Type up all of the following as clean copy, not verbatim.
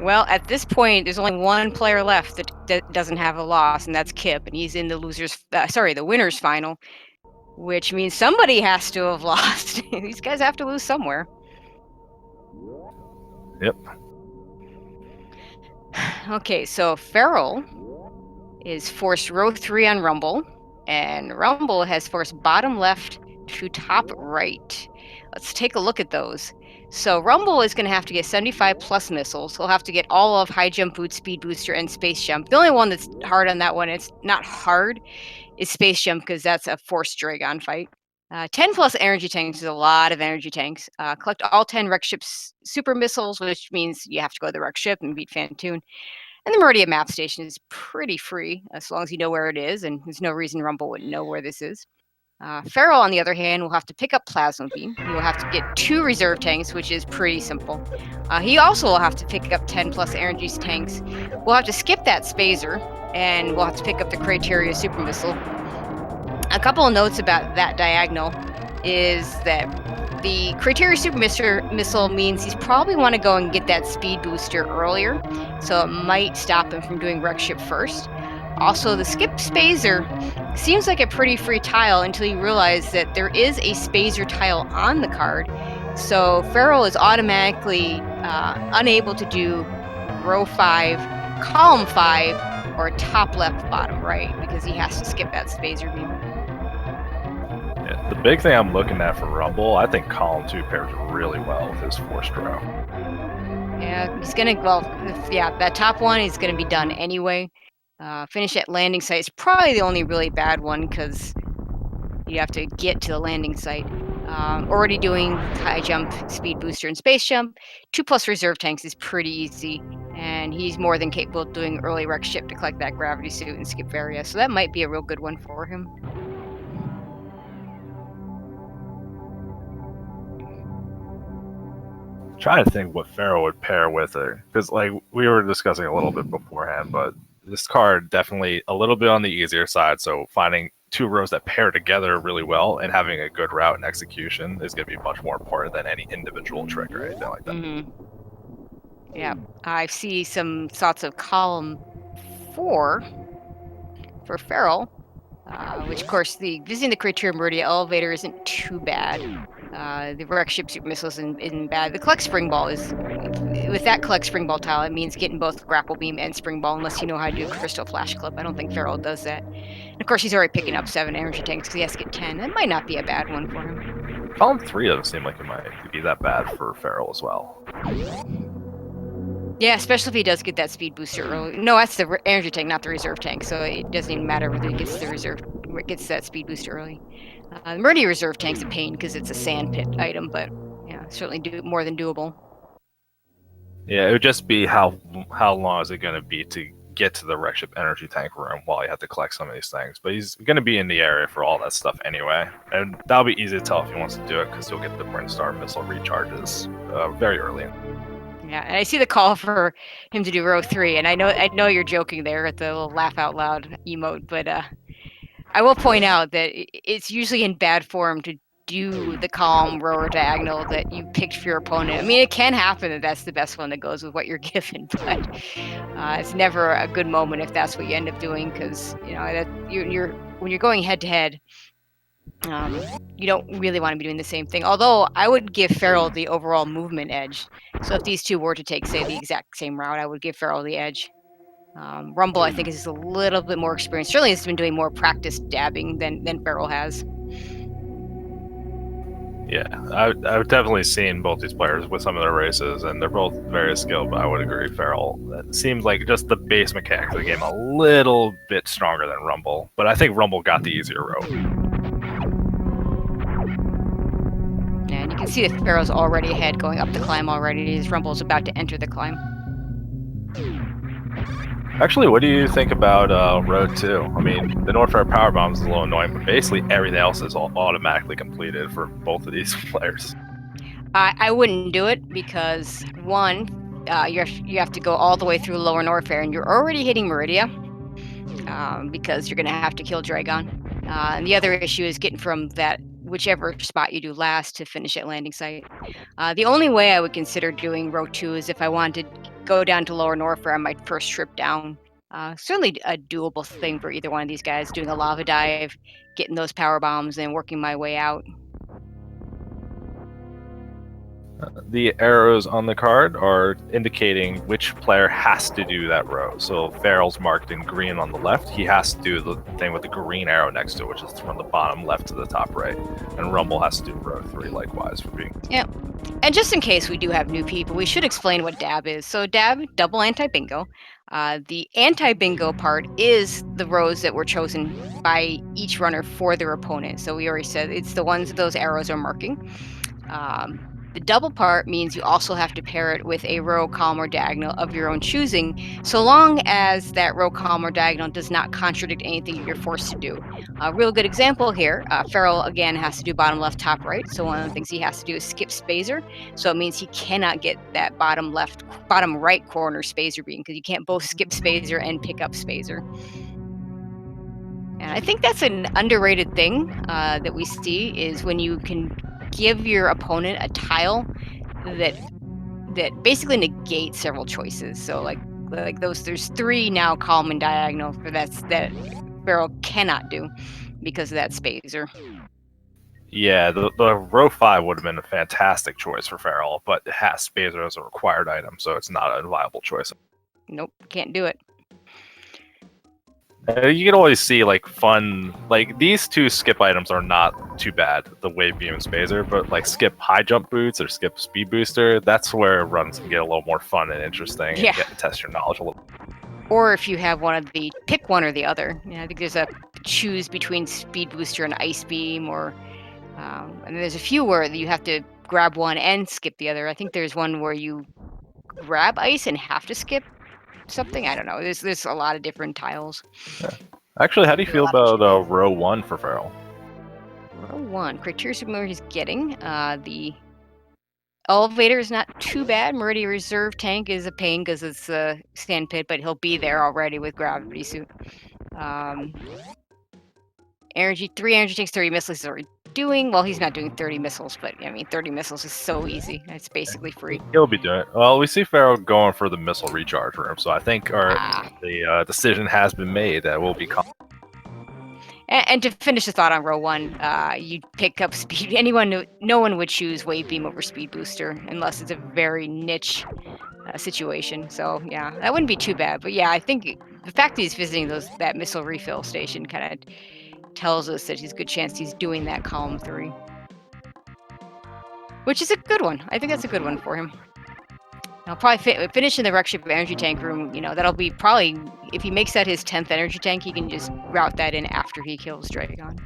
Well, at this point, there's only one player left that doesn't have a loss, and that's Kip, and he's in the the winners final, which means somebody has to have lost. These guys have to lose somewhere. Yep. Okay, so Feral is forced row 3 on Rumble, and Rumble has forced bottom left to top right. Let's take a look at those. So Rumble is going to have to get 75 plus missiles. He'll have to get all of high jump boot, speed booster, and space jump. The only one that's hard on that one, it's not hard, is space jump because that's a forced Dragon fight. 10 plus energy tanks is a lot of energy tanks. Collect all 10 wreck ships super missiles, which means you have to go to the wreck ship and beat Fantoon. And the Meridia map station is pretty free as long as you know where it is, and there's no reason Rumble wouldn't know where this is. Feral, on the other hand, will have to pick up Plasma Beam. He will have to get 2 reserve tanks, which is pretty simple. He also will have to pick up 10 plus energy tanks. We'll have to skip that Spazer, and we'll have to pick up the Criteria Super Missile. A couple of notes about that diagonal is that the Criteria Super Missile means he's probably want to go and get that speed booster earlier, so it might stop him from doing wreck ship first. Also, the skip Spazer seems like a pretty free tile until you realize that there is a Spazer tile on the card. So Feral is automatically unable to do row 5, column 5, or top left, bottom right, because he has to skip that Spazer beam. Yeah, the big thing I'm looking at for Rumble, I think column 2 pairs really well with his forced row. Yeah, he's gonna, that top one is gonna be done anyway. Finish at landing site is probably the only really bad one because you have to get to the landing site. Already doing high jump, speed booster, and space jump. 2 plus reserve tanks is pretty easy, and he's more than capable of doing early wreck ship to collect that gravity suit and skip Varia, so that might be a real good one for him. Trying to think what Feral would pair with it, because like we were discussing a little bit beforehand, but this card definitely a little bit on the easier side. So finding 2 rows that pair together really well and having a good route and execution is going to be much more important than any individual trick or anything like that. Mm-hmm. Yeah, I see some thoughts of column 4 for Feral, which of course visiting the Criteria Meridia elevator isn't too bad. The wreck ship super missiles isn't bad. The collect spring ball is, with that collect spring ball tile, it means getting both grapple beam and spring ball unless you know how to do crystal flash clip. I don't think Feral does that. And of course, he's already picking up 7 energy tanks because he has to get 10. That might not be a bad one for him. Column 3 doesn't seem like it might be that bad for Feral as well. Yeah, especially if he does get that speed booster early. No, that's the energy tank, not the reserve tank. So it doesn't even matter whether he gets that speed booster early. The Meridia reserve tank's a pain because it's a sand pit item, but yeah, certainly more than doable. Yeah, it would just be how long is it going to be to get to the wreck ship energy tank room while you have to collect some of these things. But he's going to be in the area for all that stuff anyway, and that'll be easy to tell if he wants to do it because he'll get the Brinstar missile recharges very early. Yeah, and I see the call for him to do row 3, and I know you're joking there at the little laugh out loud emote, but I will point out that it's usually in bad form to do the column, row, or diagonal that you picked for your opponent. I mean, it can happen that that's the best one that goes with what you're given, but it's never a good moment if that's what you end up doing, because you know that when you're going head to head, you don't really want to be doing the same thing. Although I would give Feral the overall movement edge. So if these two were to take, say, the exact same route, I would give Feral the edge. Rumble, I think, is a little bit more experienced. Certainly has been doing more practice dabbing than Feral has. Yeah, I've definitely seen both these players with some of their races, and they're both very skilled, but I would agree Feral. It seems like just the base mechanics of the game a little bit stronger than Rumble, but I think Rumble got the easier road. Yeah, and you can see that Feral's already ahead, going up the climb already. His Rumble's about to enter the climb. Actually, what do you think about Road 2? I mean, the North Fair Power Bombs is a little annoying, but basically everything else is all automatically completed for both of these players. I wouldn't do it because, one, you have to go all the way through Lower North Fair, and you're already hitting Meridia because you're going to have to kill Dragon. And the other issue is getting from that whichever spot you do last to finish at landing site. The only way I would consider doing row 2 is if I wanted to go down to Lower Norfair on my first trip down. Certainly a doable thing for either one of these guys, doing a lava dive, getting those power bombs, and working my way out. The arrows on the card are indicating which player has to do that row. So Farrell's marked in green on the left. He has to do the thing with the green arrow next to it, which is from the bottom left to the top right. And Rumble has to do row 3 likewise for being. Yep. And just in case we do have new people, we should explain what dab is. So dab, double anti-bingo. The anti-bingo part is the rows that were chosen by each runner for their opponent. So we already said it's the ones that those arrows are marking. The double part means you also have to pair it with a row, column, or diagonal of your own choosing, so long as that row, column, or diagonal does not contradict anything you're forced to do. A real good example here, Farrell again has to do bottom left, top right. So one of the things he has to do is skip spacer. So it means he cannot get that bottom left, bottom right corner spacer beam, because you can't both skip spacer and pick up spacer. And I think that's an underrated thing that we see is when you can give your opponent a tile that basically negates several choices. So like those, there's 3 now column and diagonal for that Farrell cannot do because of that spacer. Yeah, the row 5 would have been a fantastic choice for Farrell, but it has spacer as a required item, so it's not a viable choice. Nope, can't do it. You can always see like fun, like these 2 skip items are not too bad, the wave beam and spacer, but like skip high jump boots or skip speed booster, that's where runs can get a little more fun and interesting and get to test your knowledge a little. Or if you have one of the, pick one or the other. I think there's a choose between speed booster and ice beam, or and there's a few where you have to grab one and skip the other. I think there's one where you grab ice and have to skip something. I don't know. There's a lot of different tiles. Yeah. Actually, how do you feel about row 1 for Farrell? Row 1, criteria super he's getting. The elevator is not too bad. Meridian reserve tank is a pain because it's a sand pit, but he'll be there already with gravity suit. Energy 3 energy tanks, 30 missiles is already doing. Well, he's not doing 30 missiles, but I mean 30 missiles is so easy. It's basically free. He'll be doing it. Well, we see Farrell going for the missile recharge room, so I think the decision has been made that will be. And to finish the thought on row 1, you pick up speed. No one would choose wave beam over speed booster unless it's a very niche situation. So yeah, that wouldn't be too bad. But yeah, I think the fact that he's visiting that missile refill station kind of tells us that he's a good chance he's doing that column 3, which is a good one. I think that's a good one for him. I'll probably finish in the wreck ship energy tank room. That'll be probably, if he makes that his 10th energy tank, he can just route that in after he kills Dragon.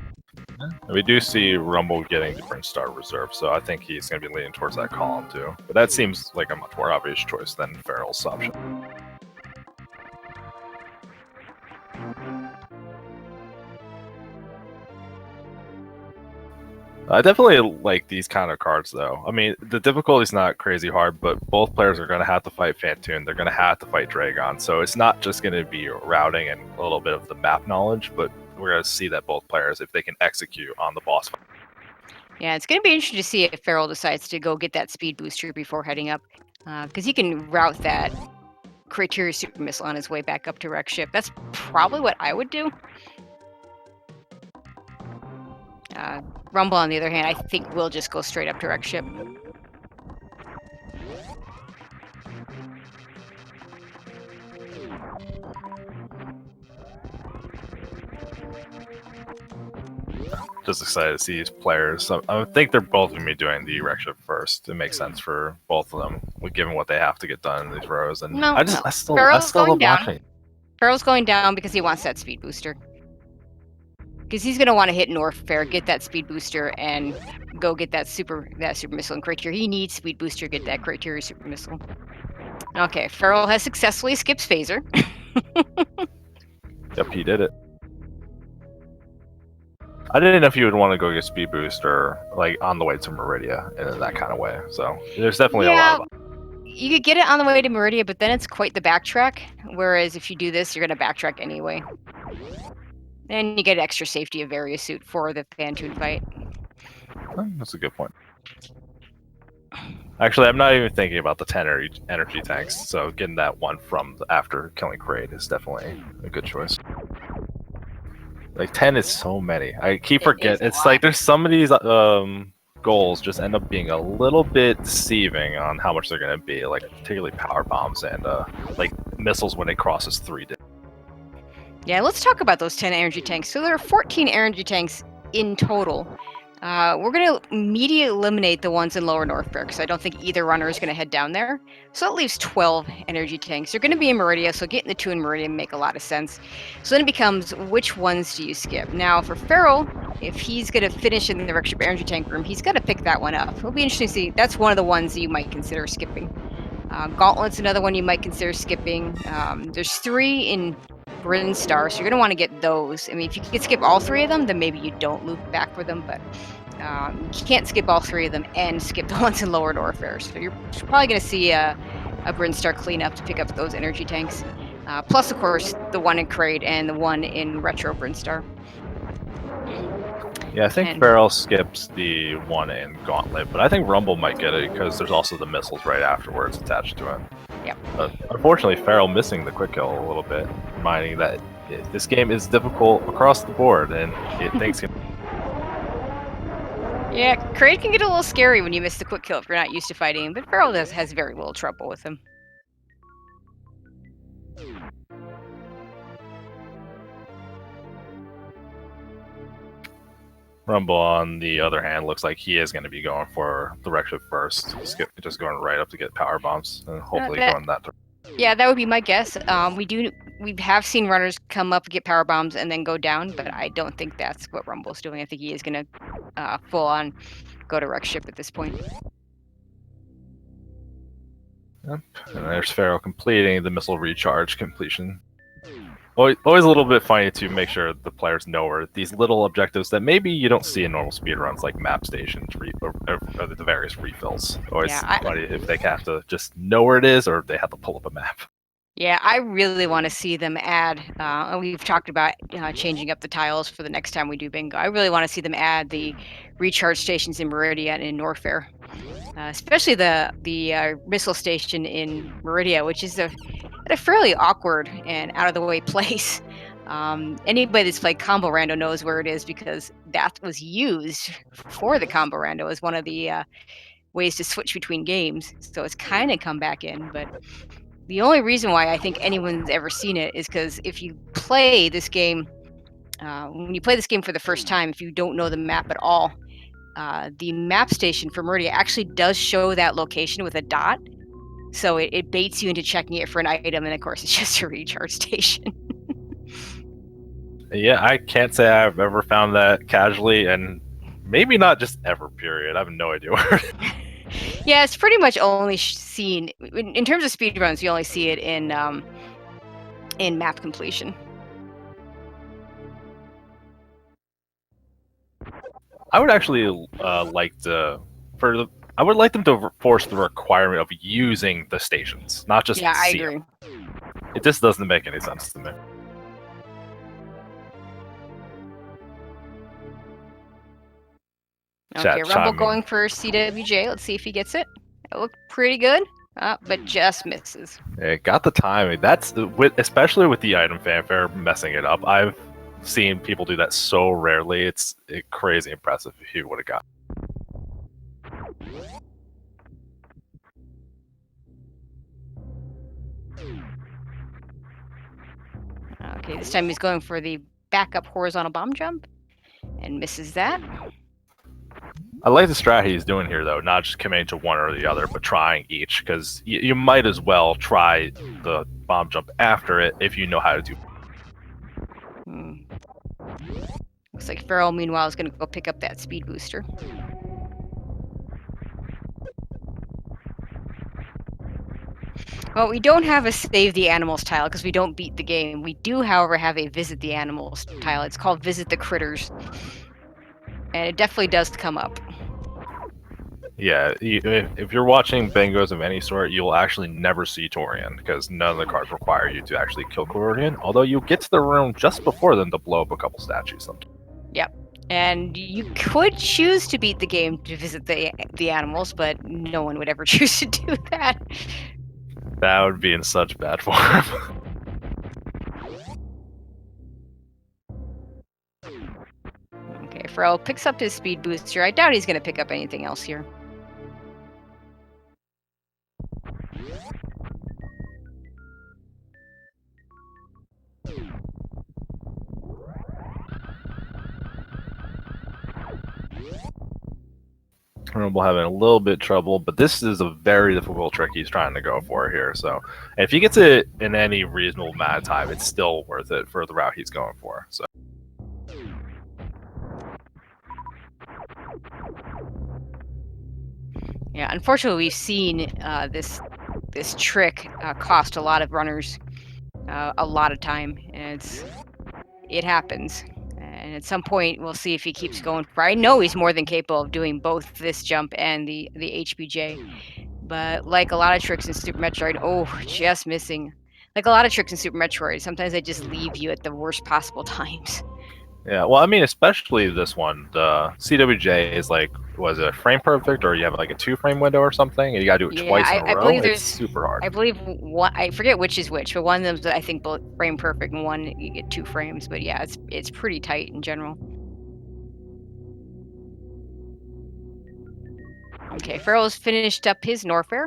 We do see Rumble getting different star reserve, so I think he's going to be leaning towards that column too. But that seems like a much more obvious choice than Farrell's option. I definitely like these kind of cards, though. I mean, the difficulty's not crazy hard, but both players are going to have to fight Phantoon. They're going to have to fight Dragon. So it's not just going to be routing and a little bit of the map knowledge, but we're going to see that both players, if they can execute on the boss fight. Yeah, it's going to be interesting to see if Farrell decides to go get that speed booster before heading up, because he can route that criteria super missile on his way back up to wreck ship. That's probably what I would do. Rumble, on the other hand, I think will just go straight up to wreck ship. Just excited to see these players. So I think they're both going to be doing the wreck ship first. It makes sense for both of them, given what they have to get done in these rows. And I still love watching. Farrell's going down because he wants that speed booster. Because he's going to want to hit Norfair, get that speed booster, and go get that super missile and criteria. He needs speed booster to get that criteria super missile. Okay, Farrell has successfully skipped phaser. Yep, he did it. I didn't know if you would want to go get speed booster like on the way to Meridia in that kind of way. So there's definitely a lot of. You could get it on the way to Meridia, but then it's quite the backtrack. Whereas if you do this, you're going to backtrack anyway. And you get extra safety of various suit for the Phantoon fight. That's a good point. Actually, I'm not even thinking about the 10 energy tanks, so getting that one from after killing Kraid is definitely a good choice. Like 10 is so many. I keep forgetting. It's like there's some of these goals just end up being a little bit deceiving on how much they're going to be, like particularly power bombs and like missiles when it crosses 3. Yeah, let's talk about those 10 energy tanks. So there are 14 energy tanks in total. We're going to immediately eliminate the ones in Lower North Fair because I don't think either runner is going to head down there. So that leaves 12 energy tanks. They're going to be in Meridia, so getting the 2 in Meridia make a lot of sense. So then it becomes, which ones do you skip? Now, for Feral, if he's going to finish in the Wreckship energy tank room, he's got to pick that one up. It'll be interesting to see. That's one of the ones that you might consider skipping. Gauntlet's another one you might consider skipping. There's 3 in Brinstar, so you're going to want to get those. I mean, if you could skip all 3 of them, then maybe you don't loop back for them, but you can't skip all 3 of them and skip the ones in Lower Norfair. So you're probably going to see a Brinstar cleanup to pick up those energy tanks. Plus, of course, the one in Kraid and the one in Retro Brinstar. Yeah, I think Feral skips the one in Gauntlet, but I think Rumble might get it because there's also the missiles right afterwards attached to it. Yep. But unfortunately, Feral missing the quick kill a little bit, reminding that this game is difficult across the board, and things can. Yeah, Kraid can get a little scary when you miss the quick kill if you're not used to fighting him, but Feral has very little trouble with him. Rumble, on the other hand, looks like he is going to be going for the Wreckship first. Just going right up to get power bombs, and hopefully going that direction. Yeah, that would be my guess. We have seen runners come up, get power bombs, and then go down, but I don't think that's what Rumble's doing. I think he is going to full on go to Wreckship at this point. Yep. And there's Feral completing the missile recharge completion. Always a little bit funny to make sure the players know where these little objectives that maybe you don't see in normal speedruns, like map stations or the various refills. Always funny if they have to just know where it is or they have to pull up a map. Yeah, I really want to see them add, we've talked about changing up the tiles for the next time we do bingo. I really want to see them add the recharge stations in Meridia and in Norfair. Especially the missile station in Meridia, which is at a fairly awkward and out of the way place. Anybody that's played Combo Rando knows where it is because that was used for the Combo Rando as one of the ways to switch between games. So it's kind of come back in, but the only reason why I think anyone's ever seen it is because if you play this game, when you play this game for the first time, if you don't know the map at all, the map station for Meridia actually does show that location with a dot. So it baits you into checking it for an item, and of course it's just a recharge station. Yeah, I can't say I've ever found that casually, and maybe not just ever, period. I have no idea where. Yeah, it's pretty much only seen, in terms of speedruns, you only see it in map completion. I would actually like to, I would like them to force the requirement of using the stations, not just I agree. It just doesn't make any sense to me. Okay, Rumble going for CWJ. Let's see if he gets it. It looked pretty good, but just misses. It got the timing. That's especially with the item fanfare messing it up. I've seen people do that so rarely. It's crazy impressive if he would have got. Okay, this time he's going for the backup horizontal bomb jump and misses that. I like the strat he's doing here, though, not just committing to one or the other, but trying each, because you might as well try the bomb jump after it if you know how to do. Looks like Feral, meanwhile, is going to go pick up that speed booster. Well, we don't have a Save the Animals tile because we don't beat the game. We do, however, have a Visit the Animals tile. It's called Visit the Critters. And it definitely does come up. Yeah, if you're watching bingos of any sort, you'll actually never see Torian, because none of the cards require you to actually kill Torian, although you get to the room just before them to blow up a couple statues sometimes. Yep. And you could choose to beat the game to visit the animals, but no one would ever choose to do that. That would be in such bad form. Okay, Pharrell picks up his speed booster. I doubt he's going to pick up anything else here. Rumble having a little bit trouble, but this is a very difficult trick he's trying to go for here. So if he gets it in any reasonable amount of time, it's still worth it for the route he's going for. So Yeah, unfortunately, we've seen this trick cost a lot of runners a lot of time, and it happens. And at some point, we'll see if he keeps going. I know he's more than capable of doing both this jump and the HBJ. But like a lot of tricks in Super Metroid, oh, just missing. Like a lot of tricks in Super Metroid, sometimes they just leave you at the worst possible times. yeah, well, I mean, especially this one, the CWJ is like, was it frame perfect, or you have like a 2-frame window or something, and you gotta do it twice in a I row? believe It's there's. super hard. I believe one. I forget which is which, but one of them I think both frame perfect, and one you get 2 frames. But yeah, it's pretty tight in general. Okay, Farrell's finished up his Norfair.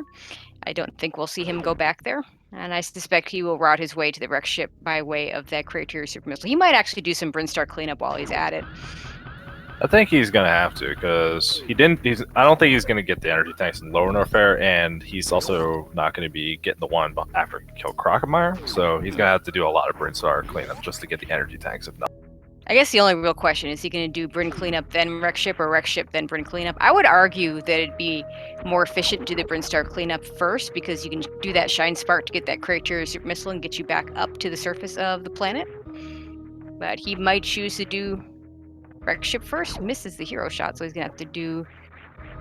I don't think we'll see him go back there. And I suspect he will route his way to the wreck ship by way of that Criteria Super Missile. He might actually do some Brinstar cleanup while he's at it. I think he's gonna have to, because he didn't. I don't think he's gonna get the energy tanks in Lower Norfair, and he's also not gonna be getting the one after he killed Crocomire. So he's gonna have to do a lot of Brinstar cleanup just to get the energy tanks, if not. I guess the only real question is he going to do Bryn cleanup then wreck ship, or wreck ship then Bryn cleanup? I would argue that it'd be more efficient to do the Brinstar cleanup first, because you can do that Shine Spark to get that Criteria Super Missile and get you back up to the surface of the planet. But he might choose to do wreck ship first. Misses the hero shot, so he's going to have to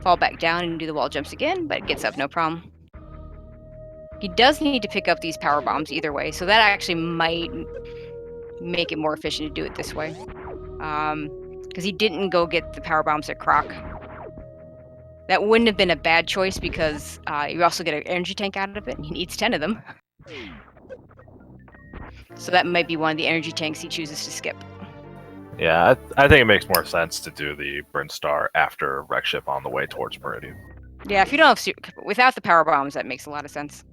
fall back down and do the wall jumps again, but gets up no problem. He does need to pick up these power bombs either way, so that actually might make it more efficient to do it this way. Because he didn't go get the power bombs at Croc. That wouldn't have been a bad choice, because you also get an energy tank out of it, and he needs 10 of them. So that might be one of the energy tanks he chooses to skip. Yeah, I think it makes more sense to do the Brinstar after wreck ship on the way towards Meridian. Yeah, if you don't have without the power bombs, that makes a lot of sense.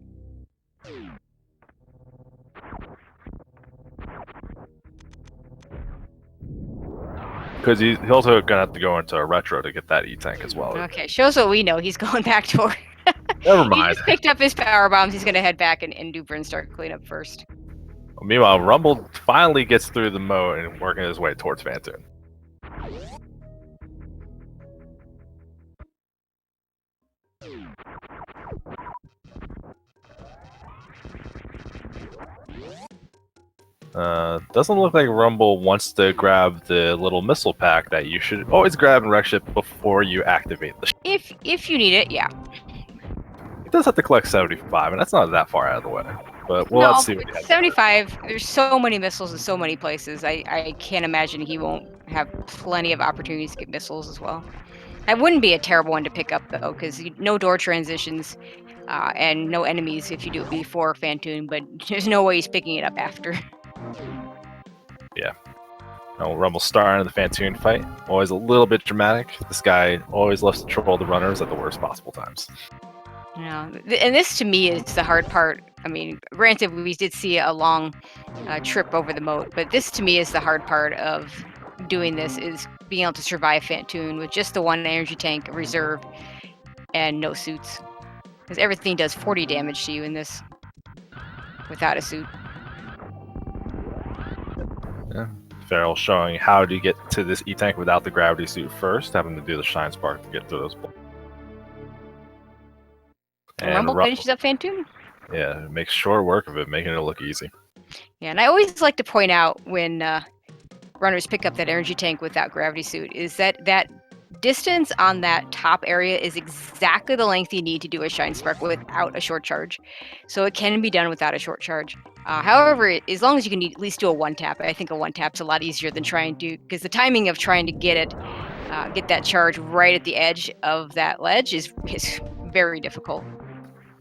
Because he's also gonna have to go into a retro to get that E-tank as well. Okay, shows what we know. He's going back toward. Never He mind. just picked up his power bombs. He's gonna head back and do Brinstar cleanup first. Meanwhile, Rumble finally gets through the moat and working his way towards Phantoon. Doesn't look like Rumble wants to grab the little missile pack that you should always grab in wreck ship before you activate the ship. If you need it, yeah. He does have to collect 75, and that's not that far out of the way. But we'll have to see what he has. 75. There's so many missiles in so many places. I can't imagine he won't have plenty of opportunities to get missiles as well. That wouldn't be a terrible one to pick up, though, because no door transitions and no enemies if you do it before Phantoon, but there's no way he's picking it up after. Yeah. No, Rumble starting in the Phantoon fight. Always a little bit dramatic. This guy always loves to troll the runners at the worst possible times. Yeah, and this to me is the hard part. I mean, granted, we did see a long trip over the moat, but this to me is the hard part of doing this, is being able to survive Phantoon with just the one energy tank reserve and no suits. Because everything does 40 damage to you in this without a suit. Yeah. Farrell showing how to get to this E-tank without the gravity suit first, having to do the Shine Spark to get to those blocks. And Rumble finishes up Phantoon? Yeah, makes short work of it, making it look easy. Yeah, and I always like to point out when runners pick up that energy tank without gravity suit is that distance on that top area is exactly the length you need to do a Shine Spark without a short charge. So it can be done without a short charge. However, as long as you can at least do a one tap, I think a one tap's a lot easier than trying to, because the timing of trying to get that charge right at the edge of that ledge is very difficult.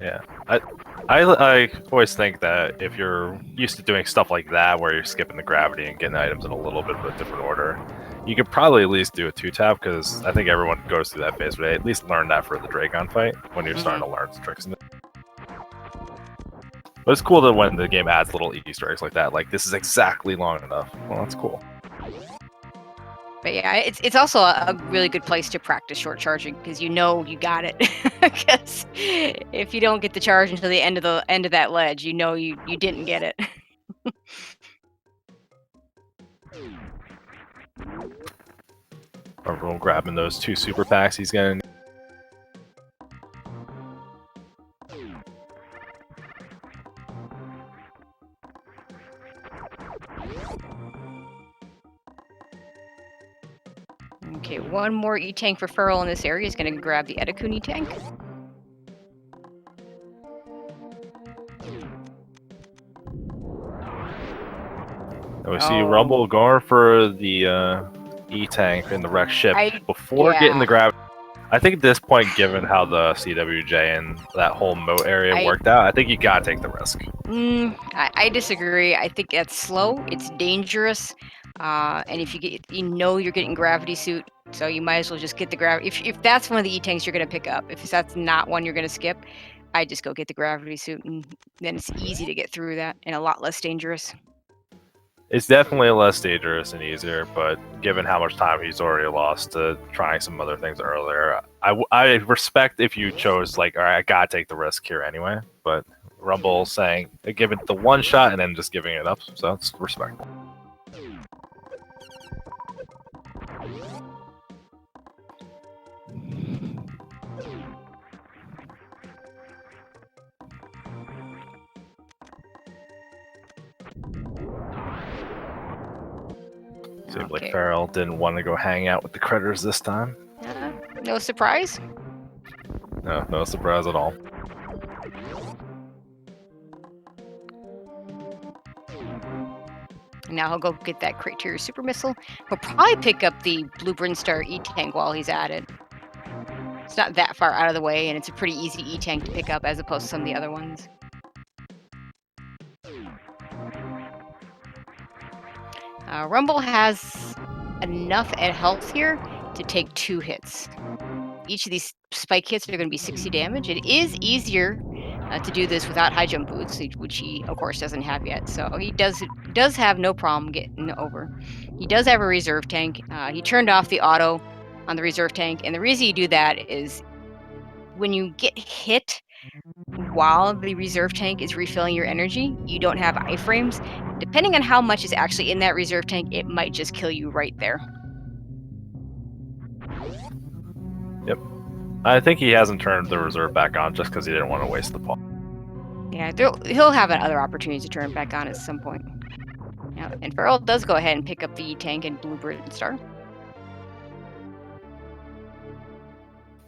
Yeah, I always think that if you're used to doing stuff like that, where you're skipping the gravity and getting items in a little bit of a different order, you could probably at least do a two tap, because I think everyone goes through that phase, but at least learn that for the Dragon fight when you're starting to learn some tricks. But it's cool that when the game adds little Easter eggs like that, like this is exactly long enough. Well, that's cool. But yeah, it's also a really good place to practice short charging, because you know you got it. Because if you don't get the charge until the end of that ledge, you know you didn't get it. Everyone grabbing those 2 super packs he's gonna. Okay, one more E-Tank for Feral in this area is going to grab the Edakun E-Tank. And we see Rumble going for the E-Tank in the wreck ship before getting the grab. I think at this point, given how the CWJ and that whole moat area worked out, I think you gotta take the risk. I disagree. I think that's slow. It's dangerous. And if you know you're getting gravity suit, so you might as well just get the gravity. If that's one of the E-Tanks you're going to pick up, if that's not one you're going to skip, I just go get the gravity suit, and then it's easy to get through that and a lot less dangerous. It's definitely less dangerous and easier, but given how much time he's already lost to trying some other things earlier, I respect if you chose, like, all right, I gotta take the risk here anyway, but Rumble saying, give it the one shot and then just giving it up, so it's respectable. Seems like Feral didn't want to go hang out with the critters this time. No surprise? No surprise at all. Now he'll go get that Criteria Super Missile. He'll probably pick up the Blue Brinstar E-Tank while he's at it. It's not that far out of the way, and it's a pretty easy E-Tank to pick up as opposed to some of the other ones. Rumble has enough at health here to take 2 hits. Each of these spike hits are going to be 60 damage. It is easier to do this without high jump boots, which he, of course, doesn't have yet. So he does have no problem getting over. He does have a reserve tank. He turned off the auto on the reserve tank, and the reason you do that is when you get hit while the reserve tank is refilling your energy, you don't have iframes. Depending on how much is actually in that reserve tank, it might just kill you right there. Yep. I think he hasn't turned the reserve back on just because he didn't want to waste the paw. Yeah, he'll have another opportunity to turn it back on at some point. Yeah, and Feral does go ahead and pick up the E-Tank and Blue Brinstar.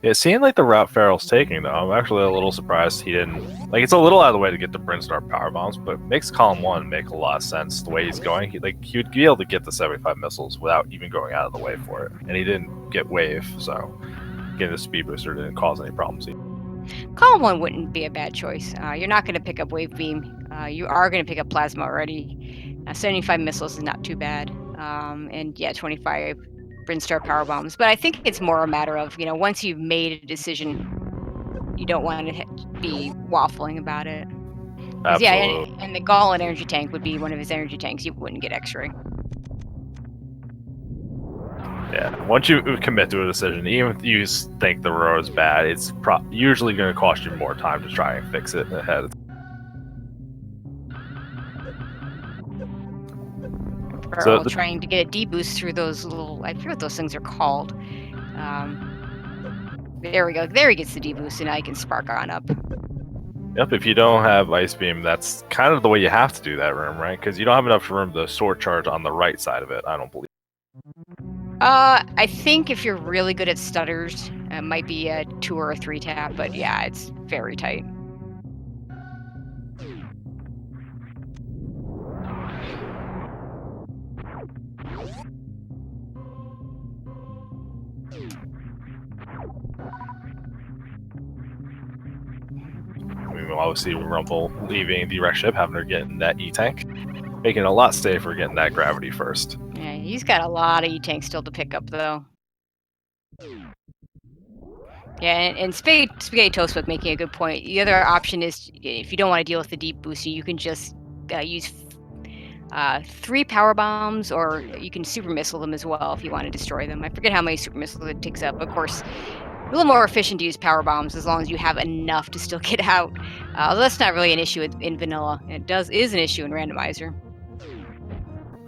Yeah, it seemed like the route Feral's taking, though. I'm actually a little surprised he didn't. Like, it's a little out of the way to get the Brinstar power bombs, but it makes column 1 make a lot of sense the way he's going. He would be able to get the 75 missiles without even going out of the way for it, and he didn't get wave, so getting the speed booster didn't cause any problems either. Column 1 wouldn't be a bad choice. You're not going to pick up wave beam. You are going to pick up plasma already. 75 missiles is not too bad, and yeah, 25 Brinstar power bombs. But I think it's more a matter of, once you've made a decision, you don't want to be waffling about it. Absolutely. Yeah, and the Gauntlet energy tank would be one of his energy tanks. You wouldn't get X-ray. Yeah, once you commit to a decision, even if you think the road's bad, it's usually going to cost you more time to try and fix it ahead. So trying to get a D-boost through those little, I forget what those things are called. There we go. There he gets the D-boost, and now he can spark on up. Yep, if you don't have Ice Beam, that's kind of the way you have to do that room, right? Because you don't have enough room to sword charge on the right side of it, I don't believe. I think if you're really good at stutters, it might be a 2 or a 3 tap, but yeah, it's very tight. obviously Rumble leaving the wreck ship, having her get in that E-tank, making it a lot safer getting that gravity first. Yeah, he's got a lot of E-tanks still to pick up, though. Yeah, and Spaghetti Toast was making a good point. The other option is, if you don't want to deal with the deep booster, you can just use 3 power bombs, or you can super missile them as well if you want to destroy them. I forget how many super missiles it takes up. Of course, a little more efficient to use power bombs as long as you have enough to still get out. Although that's not really an issue in vanilla. It is an issue in randomizer.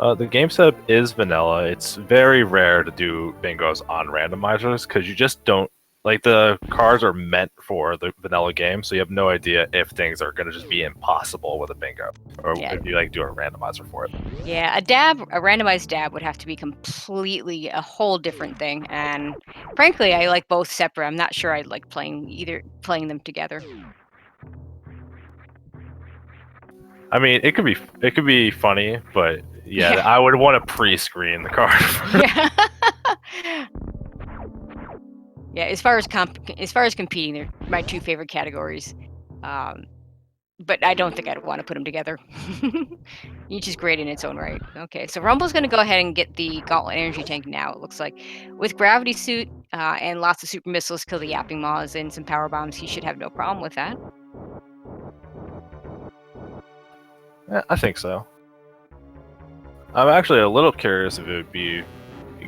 The game setup is vanilla. It's very rare to do bingos on randomizers because you just don't, like, the cards are meant for the vanilla game, so you have no idea if things are going to just be impossible with a bingo, or if you like do a randomizer for it. Yeah, a randomized dab would have to be completely a whole different thing, and frankly, I like both separate. I'm not sure I'd like playing them together. I mean, it could be funny, but yeah. I would want to pre-screen the card. Yeah. Yeah, as far as competing, they're my 2 favorite categories. But I don't think I'd want to put them together. Each is great in its own right. Okay, so Rumble's going to go ahead and get the Gauntlet Energy Tank now, it looks like. With Gravity Suit and lots of super missiles, kill the Yapping Maws, and some power bombs, he should have no problem with that. Yeah, I think so. I'm actually a little curious if it would be,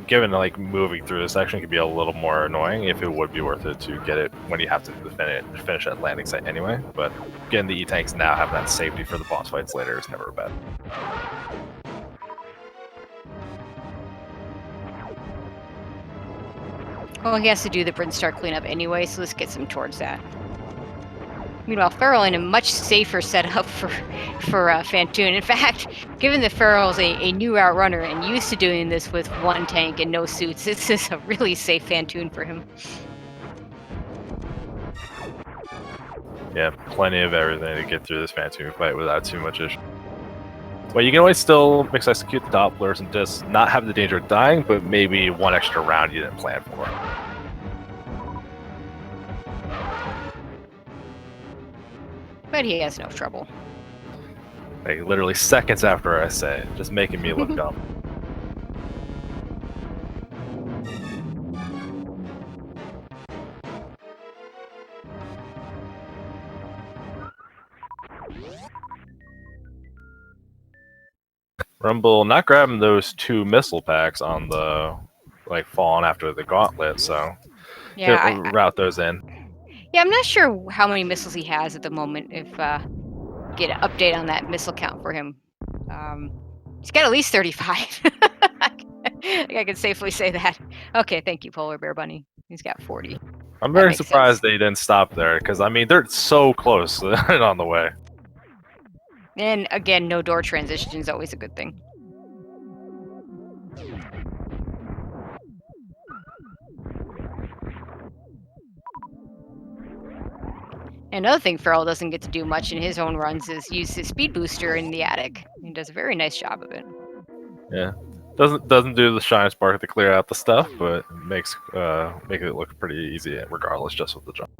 given like moving through this section could be a little more annoying, if it would be worth it to get it when you have to finish at landing site anyway. But getting the E-tanks now, having that safety for the boss fights later is never bad. Well, he has to do the Brinstar cleanup anyway, so let's get some towards that. Meanwhile, Feral in a much safer setup for Phantoon. In fact, given that Feral's a new outrunner and used to doing this with 1 tank and no suits, this is a really safe Phantoon for him. Yeah, plenty of everything to get through this Phantoon fight without too much issue. But you can always still mix execute the Dopplers and just not have the danger of dying, but maybe 1 extra round you didn't plan for. But he has no trouble. Like, literally seconds after I say it, just making me look dumb. Rumble not grabbing those 2 missile packs on the, like, falling after the gauntlet, so yeah, route those in. Yeah, I'm not sure how many missiles he has at the moment. If get an update on that missile count for him. He's got at least 35. I can safely say that. Okay, thank you, Polar Bear Bunny. He's got 40. I'm very surprised they didn't stop there, because, I mean, they're so close on the way. And again, no door transition is always a good thing. Another thing Feral doesn't get to do much in his own runs is use his speed booster in the attic. He does a very nice job of it. Yeah, doesn't do the shine spark to clear out the stuff, but makes it look pretty easy regardless, just with the jump.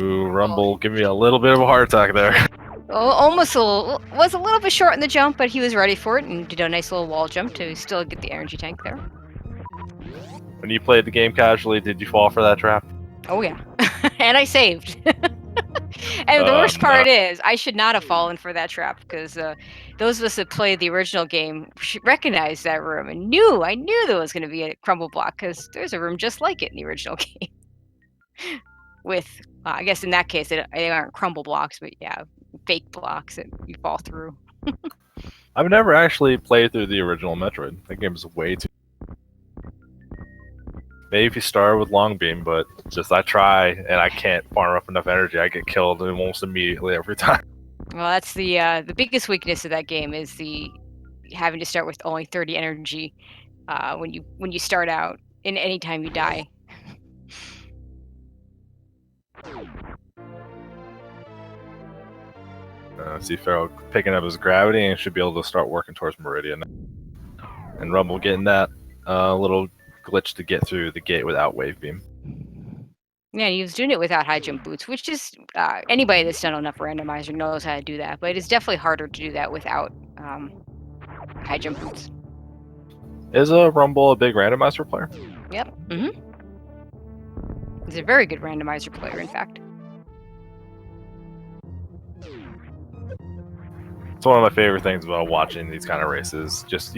Ooh, Rumble, give me a little bit of a heart attack there. Was a little bit short in the jump, but he was ready for it and did a nice little wall jump to still get the energy tank there. When you played the game casually, did you fall for that trap? Oh yeah, and I saved. And the worst part is, I should not have fallen for that trap, because those of us that played the original game recognized that room and I knew there was going to be a crumble block, because there's a room just like it in the original game. With, I guess in that case, they aren't crumble blocks, but yeah, fake blocks that you fall through. I've never actually played through the original Metroid. That game is way too... Maybe if you start with Long Beam, but just I try and I can't farm up enough energy, I get killed almost immediately every time. Well, that's the biggest weakness of that game, is the having to start with only 30 energy when you start out, in any time you die. See Feral picking up his gravity and should be able to start working towards Meridian. And Rumble getting that little glitch to get through the gate without Wave Beam. Yeah, he was doing it without high jump boots, which is anybody that's done enough randomizer knows how to do that. But it's definitely harder to do that without high jump boots. Is a Rumble a big randomizer player? Yep. He's a very good randomizer player, in fact. It's one of my favorite things about watching these kind of races. Just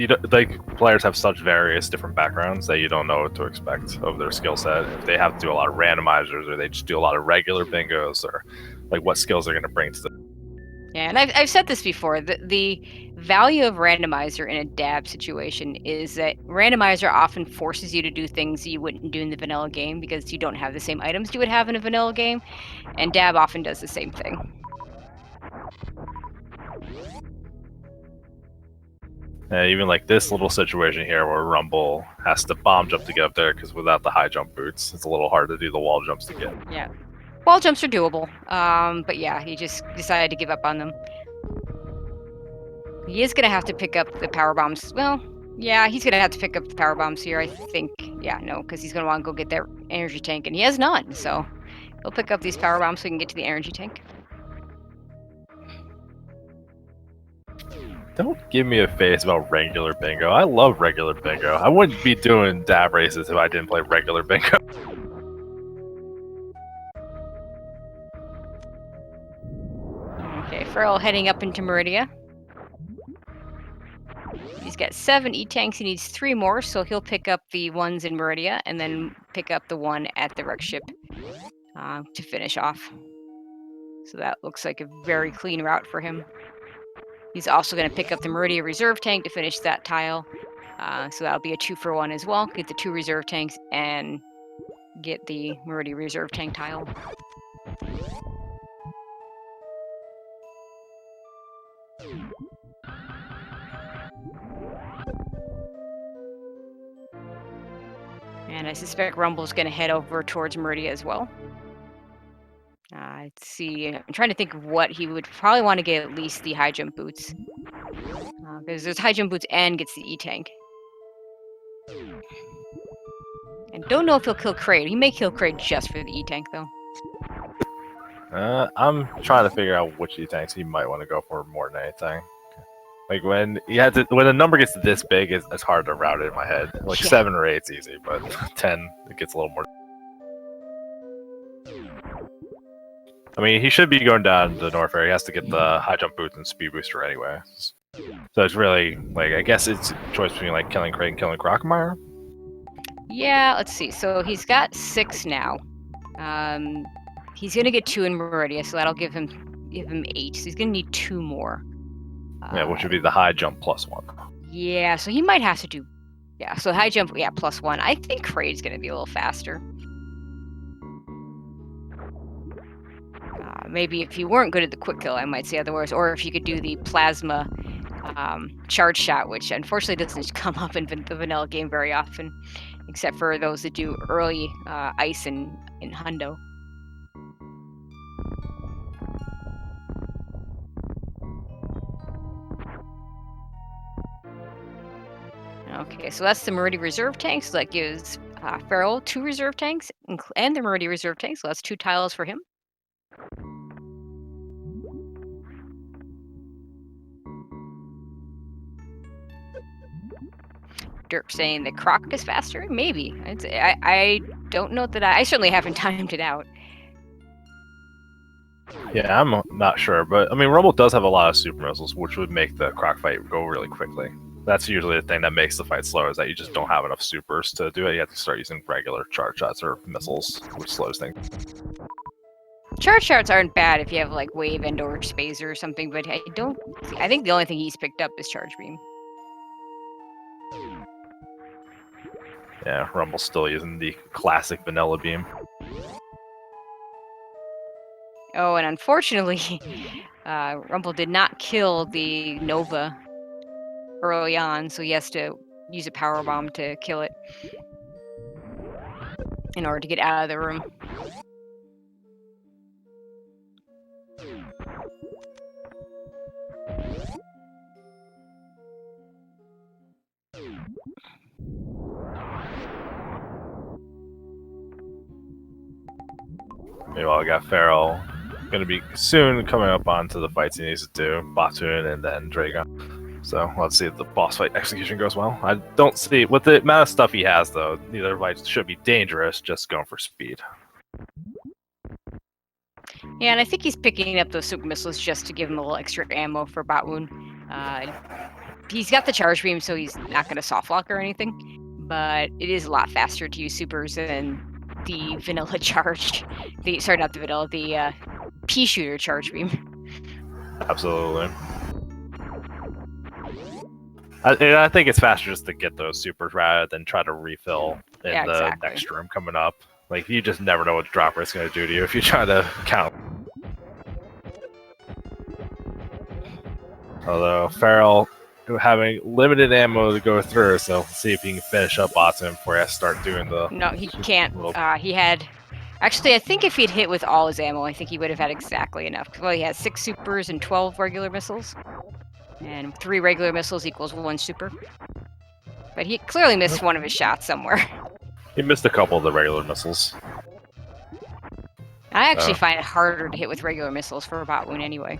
players have such various different backgrounds that you don't know what to expect of their skill set. If they have to do a lot of randomizers, or they just do a lot of regular bingos, or like what skills they're going to bring to the. Yeah, and I've said this before. The value of randomizer in a dab situation is that randomizer often forces you to do things you wouldn't do in the vanilla game because you don't have the same items you would have in a vanilla game, and dab often does the same thing. Even like this little situation here where Rumble has to bomb jump to get up there because without the high jump boots, it's a little hard to do the wall jumps to get. Yeah. Wall jumps are doable, but yeah, he just decided to give up on them. He is going to have to pick up the power bombs. Well, yeah, he's going to have to pick up the power bombs here, I think. Yeah, no, because he's going to want to go get that energy tank, and he has none, so he'll pick up these power bombs so he can get to the energy tank. Don't give me a face about regular bingo. I love regular bingo. I wouldn't be doing dab races if I didn't play regular bingo. Okay, Farrell heading up into Meridia. He's got 7 E-tanks. He needs 3 more, so he'll pick up the ones in Meridia and then pick up the one at the wreck ship to finish off. So that looks like a very clean route for him. He's also going to pick up the Meridia reserve tank to finish that tile. So that'll be a 2-for-1 as well. Get the 2 reserve tanks and get the Meridia reserve tank tile. And I suspect Rumble's going to head over towards Meridia as well. Let's see. I'm trying to think of what he would probably want to get at least the high jump boots. Because there's high jump boots and gets the E-tank. And don't know if he'll kill Kraid. He may kill Kraid just for the E-tank, though. I'm trying to figure out which E-tanks he might want to go for more than anything. Like when when a number gets this big, it's hard to route it in my head. Like 7 or 8's easy, but 10 it gets a little more. I mean, he should be going down to North Fair. He has to get the high jump boots and speed booster anyway. So it's really like I guess it's a choice between like killing Kraid and killing Crocomire. Yeah, let's see. So he's got 6 now. He's gonna get 2 in Meridia, so that'll give him 8. So he's gonna need 2 more. Yeah, which would be the high jump +1. Yeah, so he might have to do. Yeah, so high jump, yeah, +1. I think Kraid's gonna be a little faster. Maybe if you weren't good at the quick kill, I might say otherwise, or if you could do the plasma charge shot, which unfortunately doesn't come up in the vanilla game very often, except for those that do early ice in Hundo. Okay, so that's the Meridia reserve tank, so that gives Farrell 2 reserve tanks and the Meridia reserve tank, so that's 2 tiles for him. Derp saying that Croc is faster? Maybe. I don't know that I certainly haven't timed it out. Yeah, I'm not sure, but I mean, Rumble does have a lot of super missiles, which would make the Croc fight go really quickly. That's usually the thing that makes the fight slow, is that you just don't have enough supers to do it. You have to start using regular charge shots or missiles, which slows things. Charge shots aren't bad if you have like wave and or spacer or something, but I think the only thing he's picked up is charge beam. Yeah, Rumble's still using the classic vanilla beam. Oh, and unfortunately, Rumble did not kill the Nova early on, so he has to use a power bomb to kill it in order to get out of the room. Meanwhile, we got Feral going to be soon coming up onto the fights he needs to do, Batoon and then Dragon. So let's see if the boss fight execution goes well. I don't see, with the amount of stuff he has though, neither fight should be dangerous, just going for speed. Yeah, and I think he's picking up those super missiles just to give him a little extra ammo for Botwoon. He's got the charge beam, so he's not going to soft lock or anything, but it is a lot faster to use supers than the vanilla charge. Sorry, not the vanilla, the pea shooter charge beam. Absolutely. I think it's faster just to get those supers rather than try to refill in the next room coming up. Like, you just never know what the dropper is going to do to you if you try to count. Although Feral having limited ammo to go through, so let's see if he can finish up Bottom before he has to start doing the... No, he can't. He had... Actually, I think if he'd hit with all his ammo, I think he would have had exactly enough. Well, he has 6 supers and 12 regular missiles. And 3 regular missiles equals 1 super. But he clearly missed one of his shots somewhere. He missed a couple of the regular missiles. I actually find it harder to hit with regular missiles for Botwoon anyway.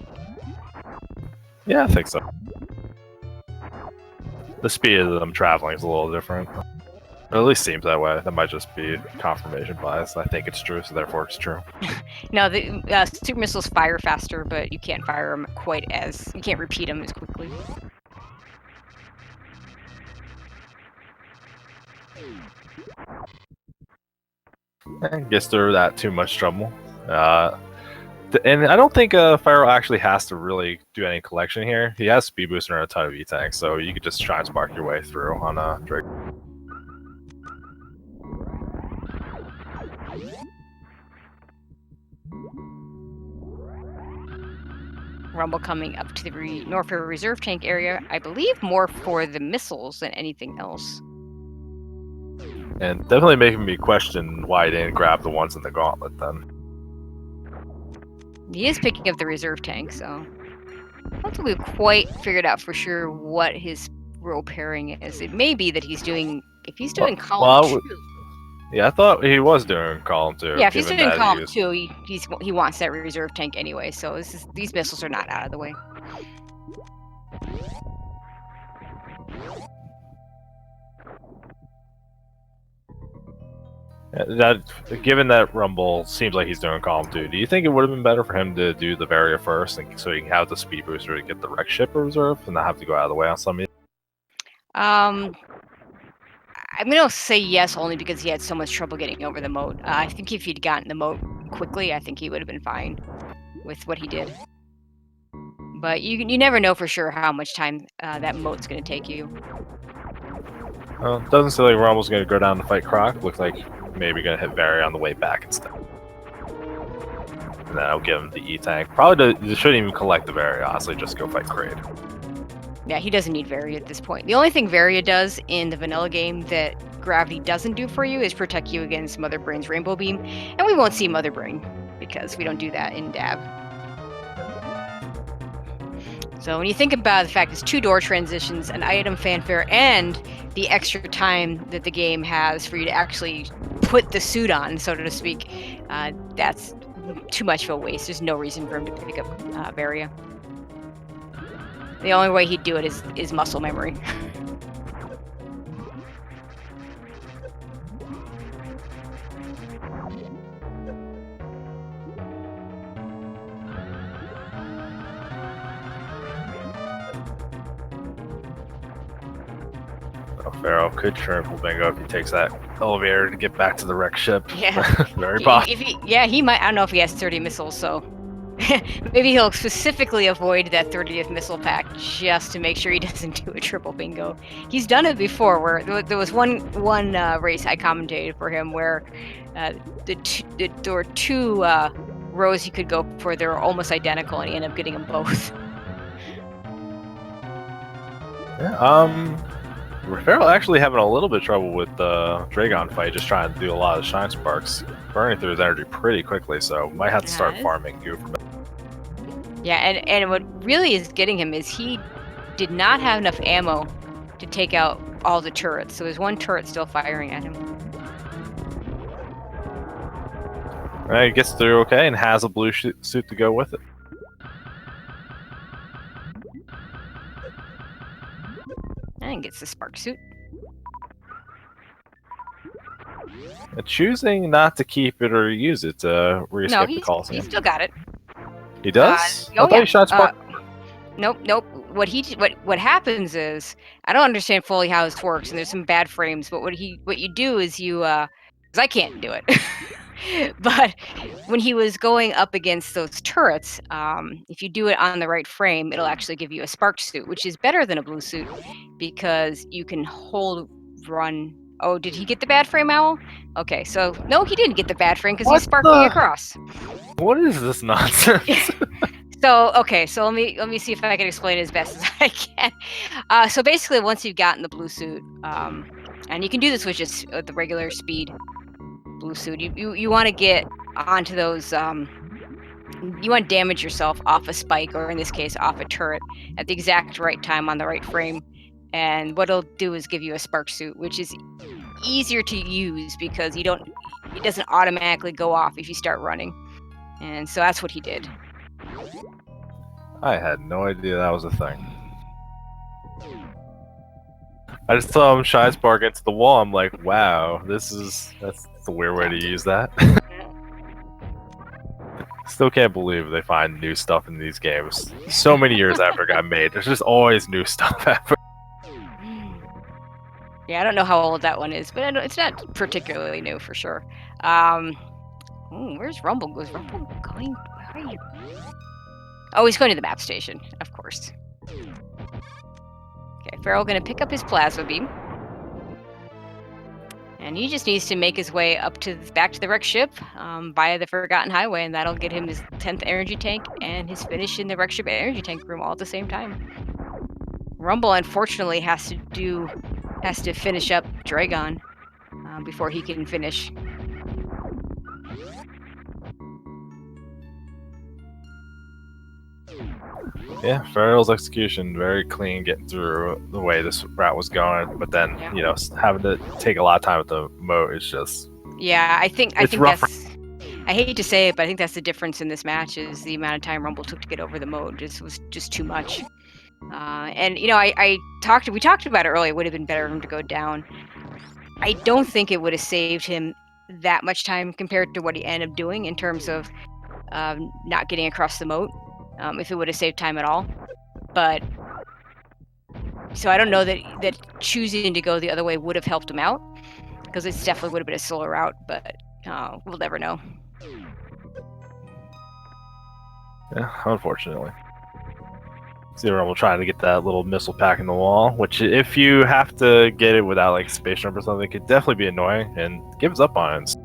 Yeah, I think so. The speed of them traveling is a little different. Or at least seems that way. That might just be confirmation bias. I think it's true, so therefore it's true. No, the super missiles fire faster, but you can't fire them quite as... You can't repeat them as quickly. Gets through that too much trouble. And I don't think Pharaoh actually has to really do any collection here. He has speed booster and a ton of E-tanks, so you could just try and spark your way through on Drake. Rumble coming up to the Norfair reserve tank area, I believe more for the missiles than anything else. And definitely making me question why he didn't grab the ones in the gauntlet then. He is picking up the reserve tank, so I don't think we've quite figured out for sure what his role pairing is. It may be that he's doing, if he's doing column 2. Yeah, I thought he was doing column 2. Yeah, if he's doing column 2, he wants that reserve tank anyway, so these missiles are not out of the way. Given that Rumble seems like he's doing column 2, do you think it would have been better for him to do the Varia first, and so he can have the speed booster to get the wreck ship reserve and not have to go out of the way on some? I'm gonna say yes, only because he had so much trouble getting over the moat. I think if he'd gotten the moat quickly, I think he would have been fine with what he did. But you never know for sure how much time that moat's gonna take you. Well, doesn't seem like Rumble's gonna go down to fight Croc. Looks like maybe gonna hit Varia on the way back instead. And that'll give him the E-tank. Probably shouldn't even collect the Varia, honestly, just go fight Kraid. Yeah, he doesn't need Varia at this point. The only thing Varia does in the vanilla game that Gravity doesn't do for you is protect you against Mother Brain's Rainbow Beam, and we won't see Mother Brain because we don't do that in Dab. So when you think about the fact it's 2 door transitions, an item fanfare, and the extra time that the game has for you to actually put the suit on, so to speak, that's too much of a waste. There's no reason for him to pick up Varia. The only way he'd do it is muscle memory. Pharaoh could triple bingo if he takes that elevator to get back to the wreck ship. Yeah. Very possible. He might. I don't know if he has 30 missiles, so maybe he'll specifically avoid that 30th missile pack just to make sure he doesn't do a triple bingo. He's done it before, where there was one race I commentated for him where there were 2 rows he could go for. They were almost identical, and he ended up getting them both. Yeah. Pharaoh actually having a little bit of trouble with the Dragon fight, just trying to do a lot of Shine Sparks, burning through his energy pretty quickly, so might have to start farming goo from it. Yeah, and what really is getting him is he did not have enough ammo to take out all the turrets, so there's one turret still firing at him. Right, gets through okay and has a blue suit to go with it. And gets the spark suit. And choosing not to keep it or use it to No, re-escape the he's Coliseum. still got it. He does? I Oh thought yeah. he shot spark. Nope. What happens is I don't understand fully how this works, and there's some bad frames. But what you do is you, because I can't do it. But when he was going up against those turrets, if you do it on the right frame, it'll actually give you a spark suit, which is better than a blue suit because you can hold run. Oh, did he get the bad frame, Owl? Okay, so no, he didn't get the bad frame because he's What sparking the? across. What is this nonsense? So let me see if I can explain it as best as I can. So basically, once you've gotten the blue suit, and you can do this with just the regular speed blue suit, you want to get onto those. You want to damage yourself off a spike, or in this case, off a turret, at the exact right time on the right frame. And what it'll do is give you a spark suit, which is easier to use because it doesn't automatically go off if you start running. And so that's what he did. I had no idea that was a thing. I just saw him shy spark into the wall. I'm like, wow, that's a weird way to use that. Still can't believe they find new stuff in these games. So many years after it got made, there's just always new stuff after. Yeah, I don't know how old that one is, but it's not particularly new for sure. Where's Rumble? Was Rumble going? Where are you? Oh, he's going to the map station, of course. Okay, Farrell gonna pick up his plasma beam. And he just needs to make his way back to the wreck ship via the Forgotten Highway, and that'll get him his 10th energy tank and his finish in the wreck ship energy tank room all at the same time. Rumble, unfortunately, has to finish up Dragon before he can finish. Yeah, Farrell's execution very clean, getting through the way this route was going, but then having to take a lot of time with the moat is just I think rough. I hate to say it, but I think that's the difference in this match is the amount of time Rumble took to get over the moat was just too much. And we talked about it earlier. It would have been better for him to go down. I don't think it would have saved him that much time compared to what he ended up doing in terms of not getting across the moat. If it would have saved time at all, but so I don't know that choosing to go the other way would have helped him out because it definitely would have been a slower route, but we'll never know. Yeah, unfortunately. See Rumble trying to get that little missile pack in the wall, which if you have to get it without like space jump or something, could definitely be annoying and gives up on it.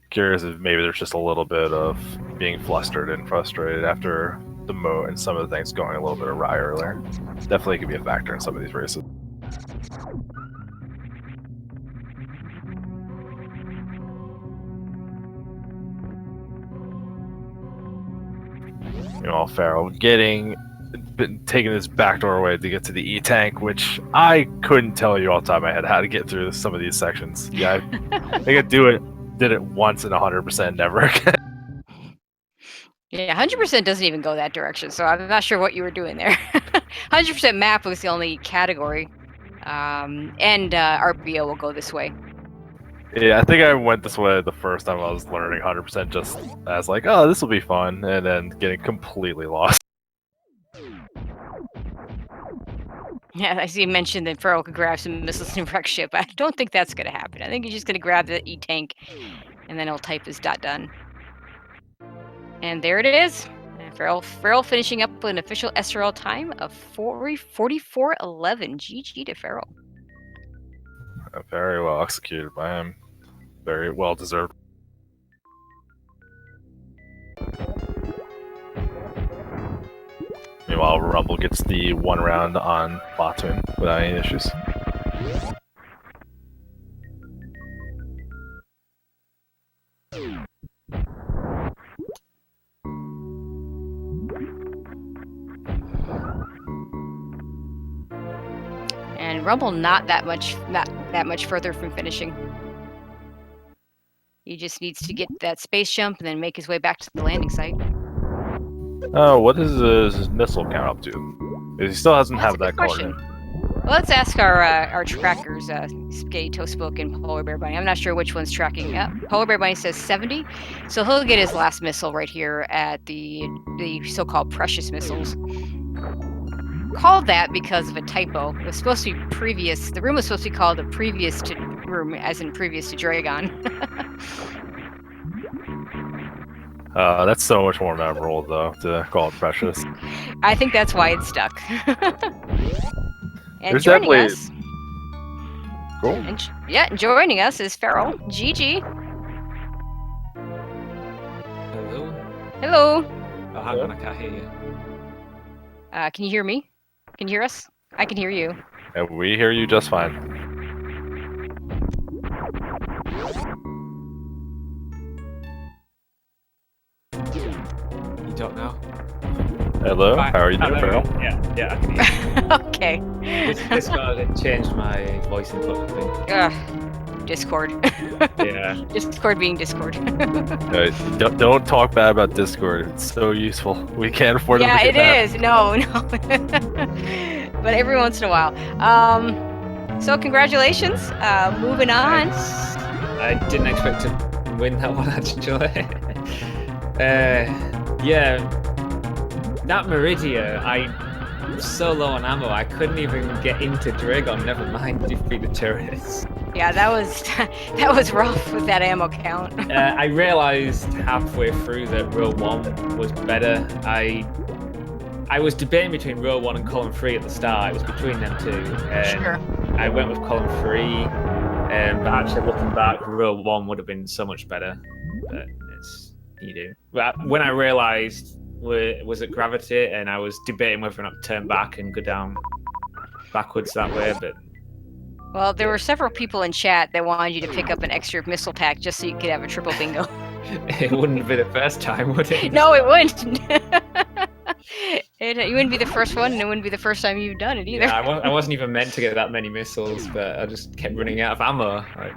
Curious if maybe there's just a little bit of being flustered and frustrated after the moat and some of the things going a little bit awry earlier. Definitely could be a factor in some of these races. Farrell taking this backdoor way to get to the E-tank, which I couldn't tell you off the top of my head how to get through some of these sections. Yeah, I think I did it once and 100% never again. Yeah, 100% doesn't even go that direction, so I'm not sure what you were doing there. 100% map was the only category, and RBO will go this way. Yeah, I think I went this way the first time I was learning 100% just as like, oh, this will be fun, and then getting completely lost. Yeah, I see you mentioned that Farrell could grab some missiles in wreck ship. I don't think that's going to happen. I think he's just going to grab the E-tank, and then he'll type his ... done. And there it is. Farrell finishing up with an official SRL time of 44:11. GG to Farrell. Very well executed by him. Very well deserved. Meanwhile, Rumble gets the one round on Batoon without any issues. and Rumble not that much further from finishing. He just needs to get that space jump and then make his way back to the landing site. Oh, what is his missile count up to? He still doesn't have that card in. Well, let's ask our trackers, Skate, Toastbook, and Polar Bear Bunny. I'm not sure which one's tracking. Yeah, Polar Bear Bunny says 70, so he'll get his last missile right here at the so-called precious missiles. Called that because of a typo. It was supposed to be previous. The room was supposed to be called the previous to room, as in previous to Dragon. That's so much more memorable, though, to call it precious. I think that's why it's stuck. And There's joining definitely... us, Cool. and joining us is Feral. Gigi. Hello? Hello. Oh, hang on, I can't hear you. Can you hear me? Can you hear us? I can hear you. And we hear you just fine. You don't know? Hello, Right. how are you doing, Feral? Yeah, I can hear you. Okay. Discord changed my voice input, I think. Discord. Yeah. Discord being Discord. Don't talk bad about Discord. It's so useful. We can't afford to Yeah, make it it is. No. But every once in a while. So congratulations. Moving on. I didn't expect to win that one, actually. Yeah. That Meridia, I was so low on ammo, I couldn't even get into Dragon, never mind defeat the turrets. Yeah, that was rough with that ammo count. I realized halfway through that row 1 was better. I was debating between row 1 and column 3 at the start. It was between them two. Sure. I went with column 3, but actually looking back, row 1 would have been so much better. But it's you do. But when I realized was at gravity, and I was debating whether or not to turn back and go down backwards that way, but Well, there were several people in chat that wanted you to pick up an extra missile pack just so you could have a triple bingo. it wouldn't be the first time, would it? No, it wouldn't. You wouldn't be the first one, and it wouldn't be the first time you've done it either. Yeah, I wasn't even meant to get that many missiles, but I just kept running out of ammo. I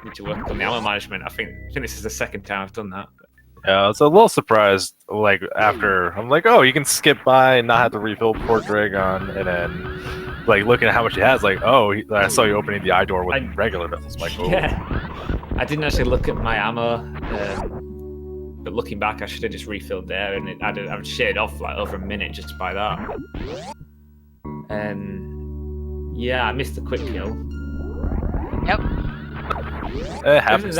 need to work on the ammo management. I think this is the second time I've done that. Yeah, I was a little surprised, like, after, I'm like, oh, you can skip by and not have to refill poor Dragon, and then, like, looking at how much he has, like, oh, I saw you opening the eye door with regular missiles. I'm like, oh. Yeah, I didn't actually look at my ammo, but looking back, I should have just refilled there, and I'd shaved off, like, over a minute just by that. Yeah, I missed the quick kill. Yep. It happens.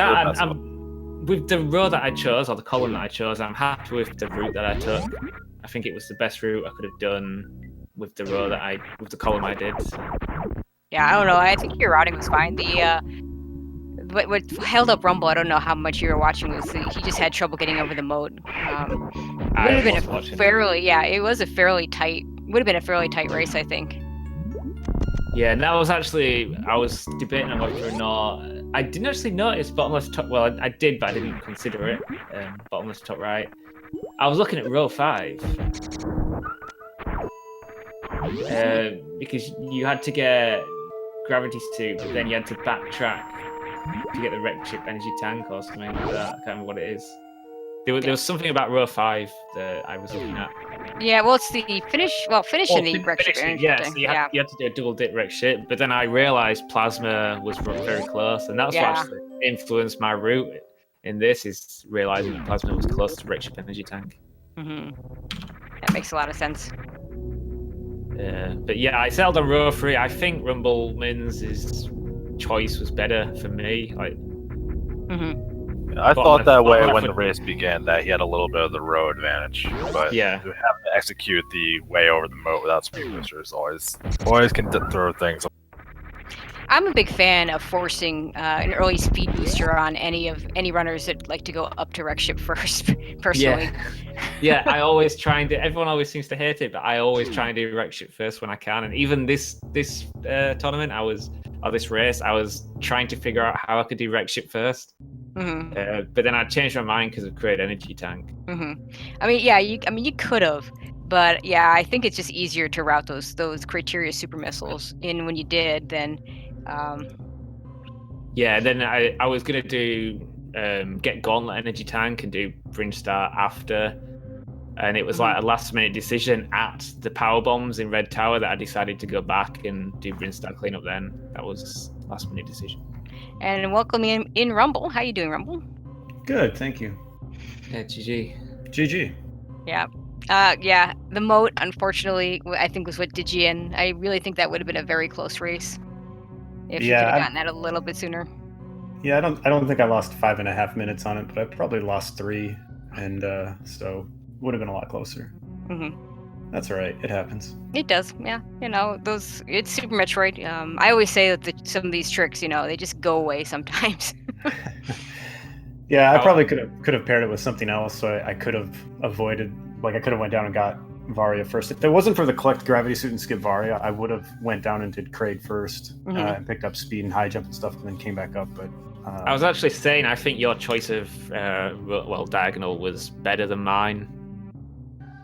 With the row that I chose, or the column that I chose, I'm happy with the route that I took. I think it was the best route I could have done with the row with the column I did. Yeah, I don't know. I think your routing was fine. What held up Rumble, I don't know how much you were watching, was he just had trouble getting over the moat. It would have been it was a fairly tight race, I think. Yeah, and that was actually, I was debating on whether or not, I didn't actually notice bottomless top, well, I did, but I didn't consider it, bottomless top right. I was looking at row 5. Because you had to get gravity suit, but then you had to backtrack to get the wreck ship energy tank or something like that. I can't remember what it is. There was something about row 5 that I was looking at. Yeah, well, it's the finishing the wreck ship energy yeah, tank. so you had to do a double dip wreck ship, but then I realized plasma was very close, and that's what actually influenced my route in this, is realizing that plasma was close to wreck ship energy tank. That makes a lot of sense. But yeah, I settled on row 3. I think Rumbleminze's choice was better for me. I thought that way when the race began, that he had a little bit of the row advantage, but yeah, to have to execute the way over the moat without speed boosters always can throw things. I'm a big fan of forcing an early speed booster on any runners that like to go up to wreck ship first. Personally, yeah, I always try and do. Everyone always seems to hate it, but I always try and do wreck ship first when I can. And even this tournament, this race, I was trying to figure out how I could do wreck ship first. But then I changed my mind because of create energy tank. I mean, yeah, you could have, But yeah, I think it's just easier to route those criteria super missiles in when you did than. Yeah, then I was gonna do get Gauntlet Energy Tank and do Brinstar after, and it was like a last minute decision at the power bombs in Red Tower that I decided to go back and do Brinstar cleanup. Then that was last minute decision. And welcome in Rumble. How you doing, Rumble? Good, thank you. Yeah, GG. GG. Yeah. Yeah, the moat, unfortunately, I think was what did you in. I really think that would have been a very close race if you could have gotten that a little bit sooner. Yeah, I don't think I lost 5.5 minutes on it, but I probably lost 3, and so would have been a lot closer. That's all right. It happens. It does, yeah. You know, it's Super Metroid. I always say that some of these tricks, you know, they just go away sometimes. Yeah, I probably could have paired it with something else, so I could have avoided. Like, I could have went down and got Varia first. If it wasn't for the collect gravity suit and skip Varia, I would have went down and did Kraid first, and picked up speed and high jump and stuff, and then came back up. But I was actually saying I think your choice of diagonal was better than mine.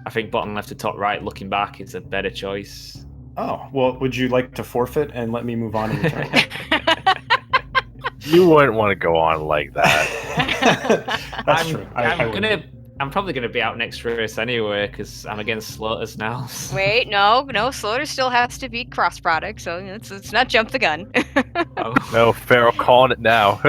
I think bottom left to top right, looking back, is a better choice. Oh, well, would you like to forfeit and let me move on in the turn? You wouldn't want to go on like that. That's true. I'm probably gonna be out next race anyway because I'm against Slaughters now. Wait, no, Slaughter still has to beat cross product, so it's not jump the gun. No, Farrell calling it now.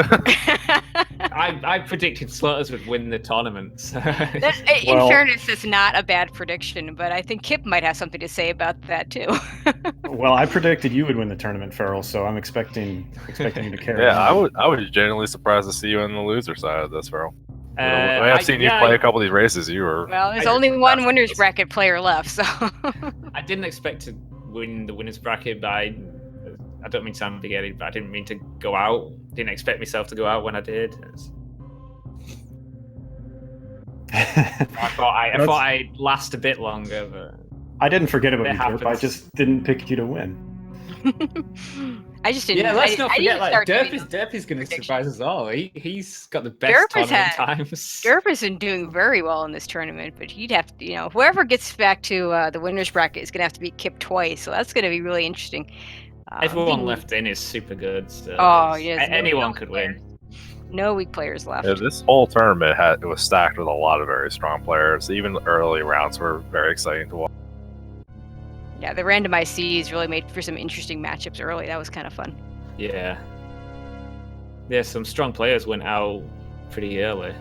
I predicted Slaughters would win the tournament. So. In fairness, it's not a bad prediction, but I think Kip might have something to say about that too. Well, I predicted you would win the tournament, Farrell, so I'm expecting you to carry. Yeah, I was genuinely surprised to see you on the loser side of this, Farrell. I've seen you play a couple of these races. You were there's only one winners bracket player left, so I didn't expect to win the winners bracket, but I don't mean to sound big-headed, but I didn't mean to go out. Didn't expect myself to go out when I did. I thought I'd last a bit longer, but I didn't forget about you, Derp. I just didn't pick you to win. I just didn't. Yeah, let's not forget. Like Derp is going to surprise us all. He's got the best tournament times. Derp has been doing very well in this tournament, but he'd have to, whoever gets back to the winners bracket is going to have to beat Kip twice. So that's going to be really interesting. Everyone left in is super good. So yes, anyone could win. No weak players left. Yeah, this whole tournament it was stacked with a lot of very strong players. Even the early rounds were very exciting to watch. Yeah, the randomized Cs really made for some interesting matchups early. That was kind of fun. Yeah. Yeah, some strong players went out pretty early.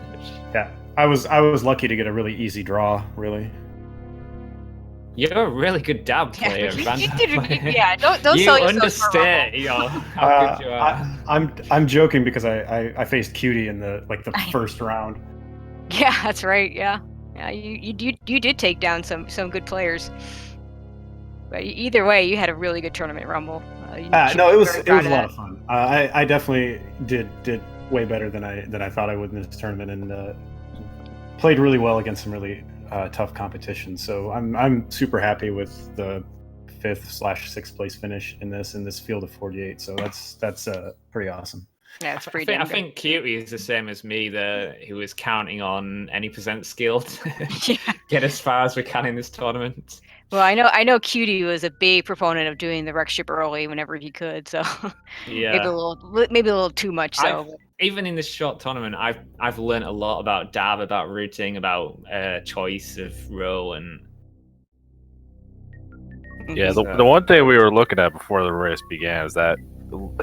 Yeah, I was lucky to get a really easy draw. Really. You're a really good dab player. Don't sell yourself understand, how good you are. I'm joking because I faced Cutie in the first round. Yeah, that's right. Yeah, you did take down some good players. But either way, you had a really good tournament, Rumble. No, it was a lot of fun. I definitely did way better than I thought I would in this tournament, and played really well against some really tough competition. So I'm super happy with the 5th/6th place finish in this field of 48. So that's pretty awesome. Yeah, it's pretty. I think Cutie is the same as me, who was counting on any percent skill to get as far as we can in this tournament. Well, I know Cutie was a big proponent of doing the wreck ship early whenever he could. So yeah, maybe a little too much. So even in this short tournament, I've learned a lot about dab, about routing, about choice of row, and yeah. The one thing we were looking at before the race began is that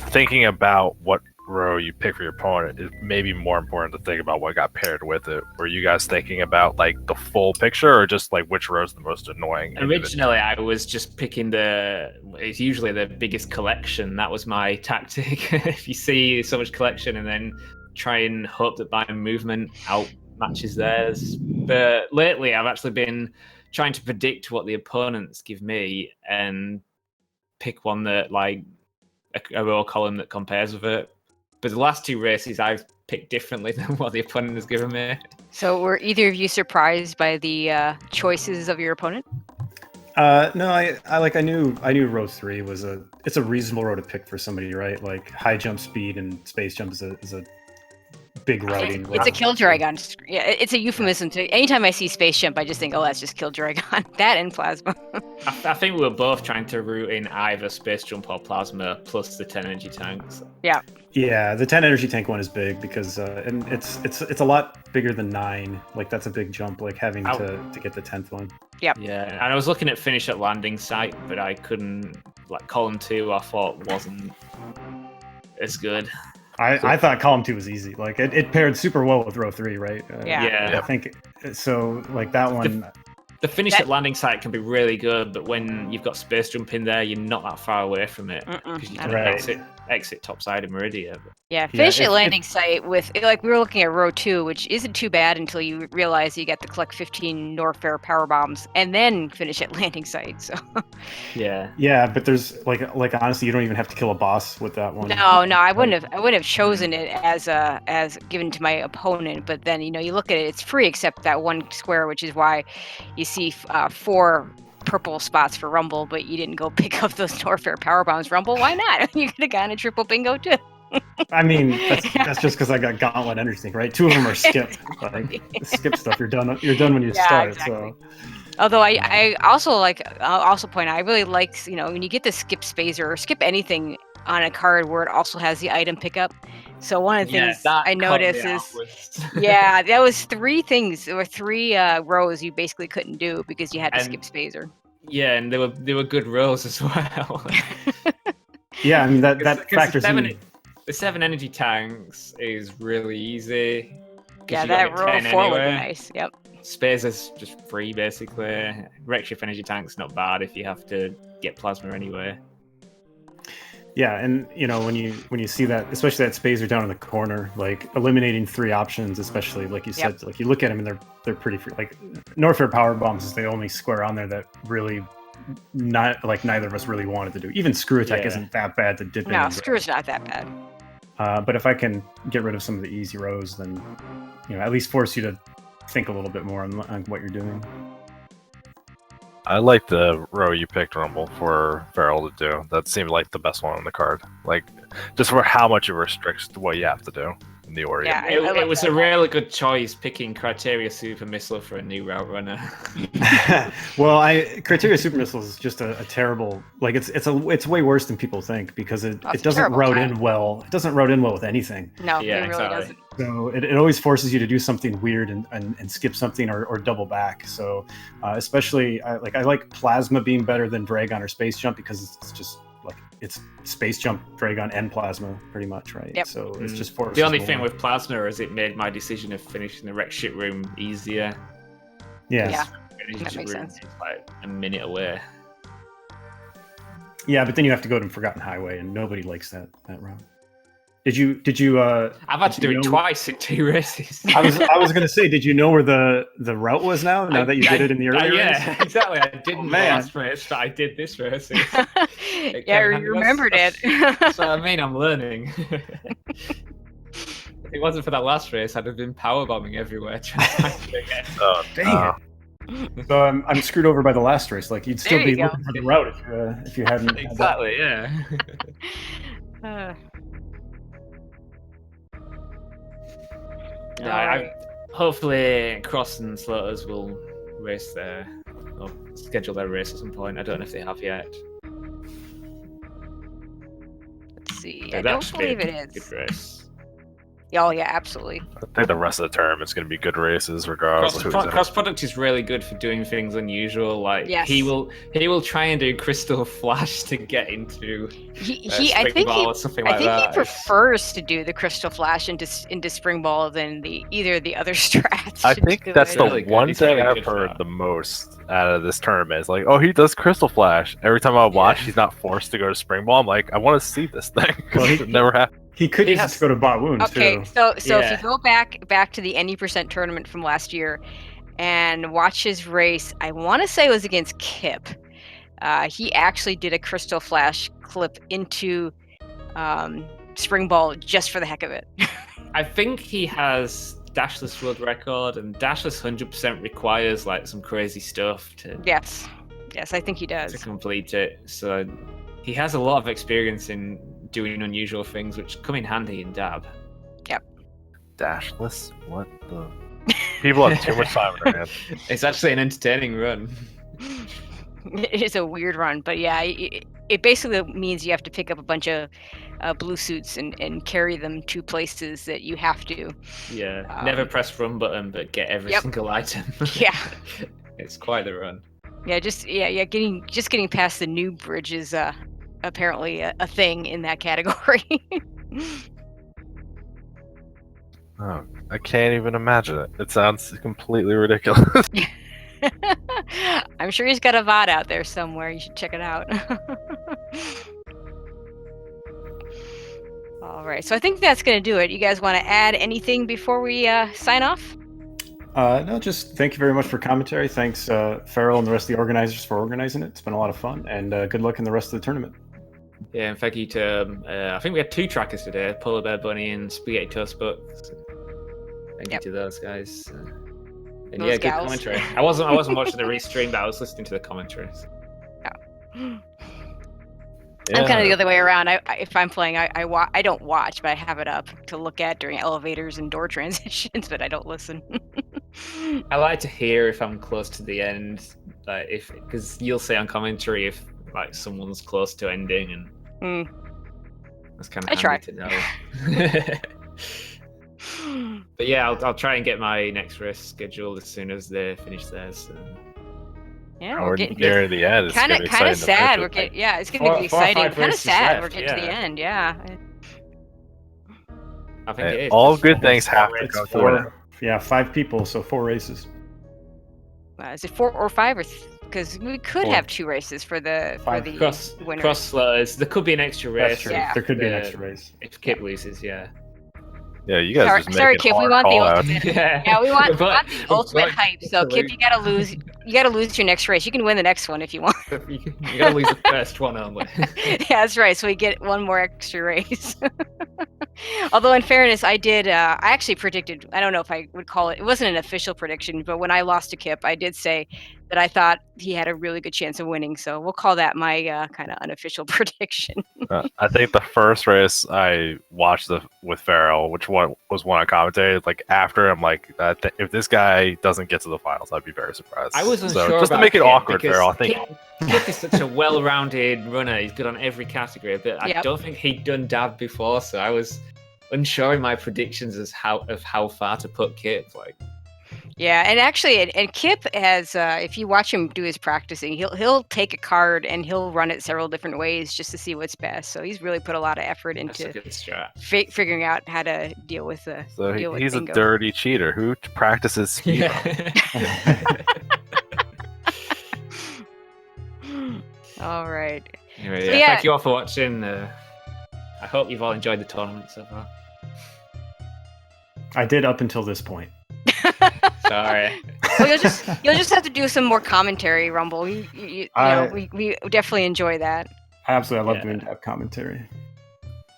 thinking about what row you pick for your opponent is maybe more important to think about what got paired with it. Were you guys thinking about like the full picture or just like which row is the most annoying? Originally, I was just picking it's usually the biggest collection. That was my tactic. If you see so much collection and then try and hope that my movement outmatches theirs. But lately, I've actually been trying to predict what the opponents give me and pick one that like a row column that compares with it. But the last 2 races, I've picked differently than what the opponent has given me. So were either of you surprised by the choices of your opponent? No, I knew row 3 was it's a reasonable row to pick for somebody, right? Like high jump speed and space jump is a big routing. It's a kill dragon. Yeah, it's a euphemism to. Anytime I see space jump, I just think, oh, that's just kill dragon. That and plasma. I think we were both trying to root in either space jump or plasma plus the 10 energy tanks. Yeah. Yeah, the 10 energy tank one is big because and it's a lot bigger than 9. Like that's a big jump. Like having to get the 10th one. Yep. Yeah, and I was looking at finish at landing site, but I couldn't. Like column 2, I thought wasn't as good. I thought column 2 was easy. Like it paired super well with row 3, right? Yeah. I think so. Like that one. The finish at landing site can be really good, but when you've got space jump in there, you're not that far away from it because you can exit top side of Meridia. Yeah, finish at landing site with like we were looking at row 2, which isn't too bad until you realize you get to collect 15 Norfair power bombs and then finish at landing site. So yeah, but there's like honestly, you don't even have to kill a boss with that one. No, I wouldn't have chosen it as given to my opponent. But then you look at it, it's free except that one square, which is why you see 4 purple spots for Rumble, but you didn't go pick up those Norfair power bombs. Rumble, why not? You could have gotten a triple bingo too. I mean, that's just because I got Gauntlet Energy, right? 2 of them are skip. Like skip stuff. You're done when you start. Exactly. So. Although I also I'll also point out, I really like when you get the skip spacer or skip anything on a card where it also has the item pickup. So one of the things I noticed is that was 3 things. There were 3 rows you basically couldn't do because you had to skip spacer. Yeah, and they were good rows as well. Yeah, I mean that factors in. The 7 energy tanks is really easy. Yeah, that row 4 would be nice. Yep. Space is just free basically. Redshift energy tank's not bad if you have to get plasma anyway. Yeah, and when you see that, especially that spacer down in the corner, like eliminating 3 options, especially like you said, like you look at them and they're pretty free. Like Norfair power bombs is the only square on there that really not like neither of us really wanted to do. Even screw attack isn't that bad to dip in. No, screw is not that bad. But if I can get rid of some of the easy rows, then at least force you to think a little bit more on what you're doing. I like the row you picked, Rumble, for Feral to do. That seemed like the best one on the card. Like, just for how much it restricts what you have to do in the Orient. Yeah, it was a really good choice picking Criteria Super Missile for a new route runner. Well, Criteria Super Missile is just a terrible. Like, it's way worse than people think because it doesn't route in well. It doesn't route in well with anything. No, it really doesn't. So it always forces you to do something weird and skip something or double back. So especially I like Plasma being better than Dragon or Space Jump because it's just like it's Space Jump, Dragon, and Plasma pretty much, right? Yep. So it's just forces the only more. thing with Plasma is it made my decision of finishing the Wreck Ship Room easier. Yeah, that makes sense. It's like a minute away. Yeah, but then you have to go to Forgotten Highway, and nobody likes that route. Did you? I've had to do it twice in 2 races. I was gonna say, did you know where the route was now that you did it in the earlier race? Exactly. I didn't the last race, but I did this race. Yeah, you remembered it. So I mean, I'm learning. If it wasn't for that last race, I'd have been powerbombing everywhere trying to find it again. Oh, dang it. So I'm screwed over by the last race. Like you'd still be looking for the route if you hadn't. Exactly. Yeah. Hopefully Cross and Slaughters will race or schedule their race at some point. I don't know if they have yet. Let's see. I don't believe it is. Good race. Oh yeah, absolutely. I think the rest of the term is going to be good races regardless of who's in it. Cross Product is really good for doing things unusual. Like he will try and do Crystal Flash to get into I think he prefers to do the Crystal Flash into Spring Ball than either of the other strats. I think that's the one thing I've heard the most out of this tournament. Is like, oh, he does Crystal Flash. Every time I watch, he's not forced to go to Spring Ball. I'm like, I want to see this thing because it never happened. He could just go to Bawoon too. Okay, so if you go back to the Any% tournament from last year and watch his race, I want to say it was against Kip. He actually did a Crystal Flash clip into Spring Ball just for the heck of it. I think he has Dashless world record, and Dashless 100% requires like some crazy stuff to. Yes, I think he does to complete it. So he has a lot of experience in doing unusual things, which come in handy in Dab. Yep. dashless? What the? People have too much time in their hands. It's actually an entertaining run. It is a weird run, but yeah, it basically means you have to pick up a bunch of blue suits and carry them to places that you have to. Yeah, never press run button, but get every single item. Yeah, it's quite the run. Yeah, getting past the noob bridge is apparently a thing in that category. Oh, I can't even imagine it. It sounds completely ridiculous. I'm sure he's got a VOD out there somewhere. You should check it out. All right, so I think that's going to do it. You guys want to add anything before we sign off? No, just thank you very much for commentary. Thanks, Farrell and the rest of the organizers for organizing it. It's been a lot of fun, and good luck in the rest of the tournament. Yeah, and thank you to, I think we had 2 trackers today, Polar Bear Bunny and Spaghetti Toast Book. So thank you to those guys. And those yeah, gals. good commentary. I wasn't watching the restream, but I was listening to the commentaries. Yeah. I'm kind of the other way around. If I'm playing, I don't watch, but I have it up to look at during elevators and door transitions, but I don't listen. I like to hear if I'm close to the end, like because you'll say on commentary if like someone's close to ending, and that's kind of handy to know. But yeah, I'll try and get my next race scheduled as soon as they finish theirs. So. Yeah, we're getting near the end. It's kind of sad. We're getting it's going to be exciting. Kind of sad. We're getting to the end. Yeah. I think it is. All good things happen. Yeah, 5 people, so 4 races. Is it 4 or 5 or? Because we could have 2 races for the winners. Cross slows. There could be an extra race. That's true. Yeah. There could be an extra race if Kip loses. Yeah. Yeah, you guys sorry, Kip. We want the ultimate. Yeah, we want the ultimate hype. So, Kip, you gotta lose. You gotta lose your next race. You can win the next one if you want. You gotta lose the first one only. Yeah, that's right. So we get 1 more extra race. Although, in fairness, I did. I actually predicted. I don't know if I would call it. It wasn't an official prediction, but when I lost to Kip, I did say that I thought he had a really good chance of winning. So we'll call that my kind of unofficial prediction. I think the first race I watched with Farrell, which one was one I commentated, like after I'm like, if this guy doesn't get to the finals, I'd be very surprised. I was unsure just to make it awkward, Farrell. I think Kip is such a well-rounded runner. He's good on every category, but I don't think he'd done Dab before, so I was unsure in my predictions of how far to put Kip. Like. Yeah, and actually, and Kip has, if you watch him do his practicing, he'll take a card and he'll run it several different ways just to see what's best. So he's really put a lot of effort into figuring out how to deal with the. So he's a dirty cheater who practices speed. Yeah. All right. Anyway, so, thank you all for watching. I hope you've all enjoyed the tournament so far. I did up until this point. Sorry. Well, you'll just have to do some more commentary, Rumble. We definitely enjoy that. Absolutely, I love doing that commentary.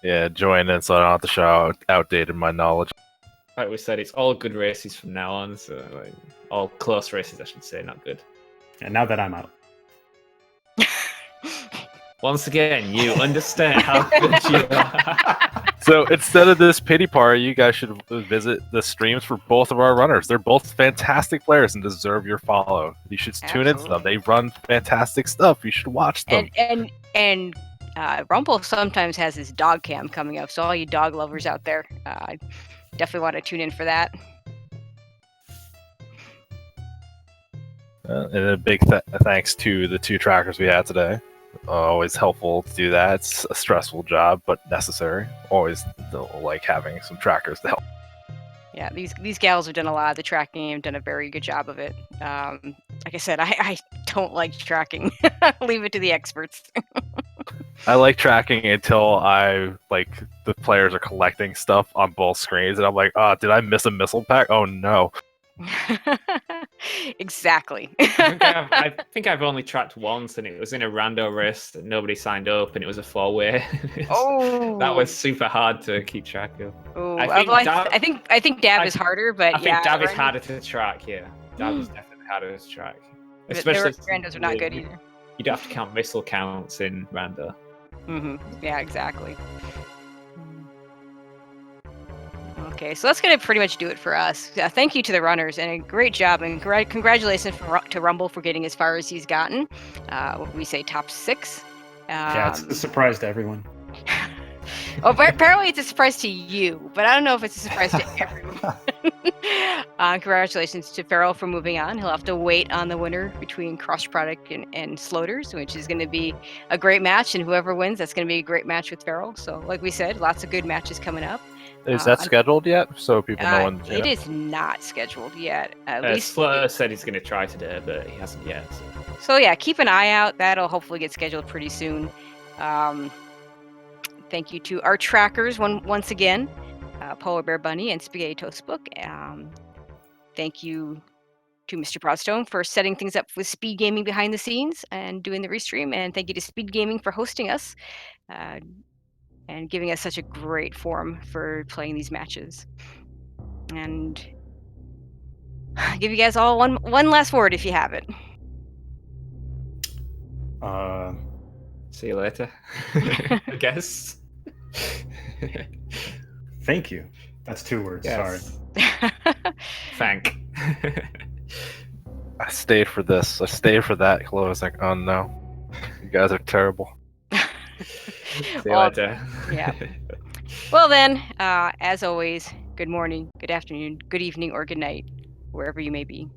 Yeah, join in so I don't have to show outdated my knowledge. Like we said, it's all good races from now on. So all close races, I should say, not good. And now that I'm out. Once again, you understand how good you are. So instead of this pity party, you guys should visit the streams for both of our runners. They're both fantastic players and deserve your follow. You should tune into them. They run fantastic stuff. You should watch them. And Rumble sometimes has his dog cam coming up. So all you dog lovers out there, definitely want to tune in for that. And a big thanks to the 2 trackers we had today. Always helpful to do that. It's a stressful job, but necessary. Always like having some trackers to help. Yeah, these gals have done a lot of the tracking and done a very good job of it. Like I said, I don't like tracking. Leave it to the experts. I like tracking until the players are collecting stuff on both screens, and I'm like, did I miss a missile pack? Oh no. Exactly. I think I've only tracked once, and it was in a rando race that nobody signed up, and it was a 4-way. That was super hard to keep track of. I think Dab is harder, but I think Dab is harder to track. Yeah, Dab is definitely harder to track. Especially randos are not good either. You don't have to count missile counts in rando. Yeah, exactly. Okay, so that's going to pretty much do it for us. Thank you to the runners, and a great job, and congratulations to Rumble for getting as far as he's gotten. We say top 6. Yeah, it's a surprise to everyone. Well, apparently it's a surprise to you, but I don't know if it's a surprise to everyone. Congratulations to Farrell for moving on. He'll have to wait on the winner between Cross Product and Sloters, which is going to be a great match, and whoever wins, that's going to be a great match with Farrell. So, like we said, lots of good matches coming up. Is that scheduled yet? So people know when. It is not scheduled yet. At least Sloter said he's going to try today, but he hasn't yet. So yeah, keep an eye out. That'll hopefully get scheduled pretty soon. Thank you to our trackers once again, Polar Bear Bunny and Spaghetti Toast Book. Thank you to Mr. Broadstone for setting things up with Speed Gaming behind the scenes and doing the restream. And thank you to Speed Gaming for hosting us and giving us such a great forum for playing these matches. And I'll give you guys all one last word if you have it. See you later, I guess. Thank you. That's 2 words. Yes. Sorry. Thank. I stayed for this. I stayed for that. Chloe was like, "Oh no, you guys are terrible." See you later. Yeah. Well then, as always, good morning, good afternoon, good evening, or good night, wherever you may be.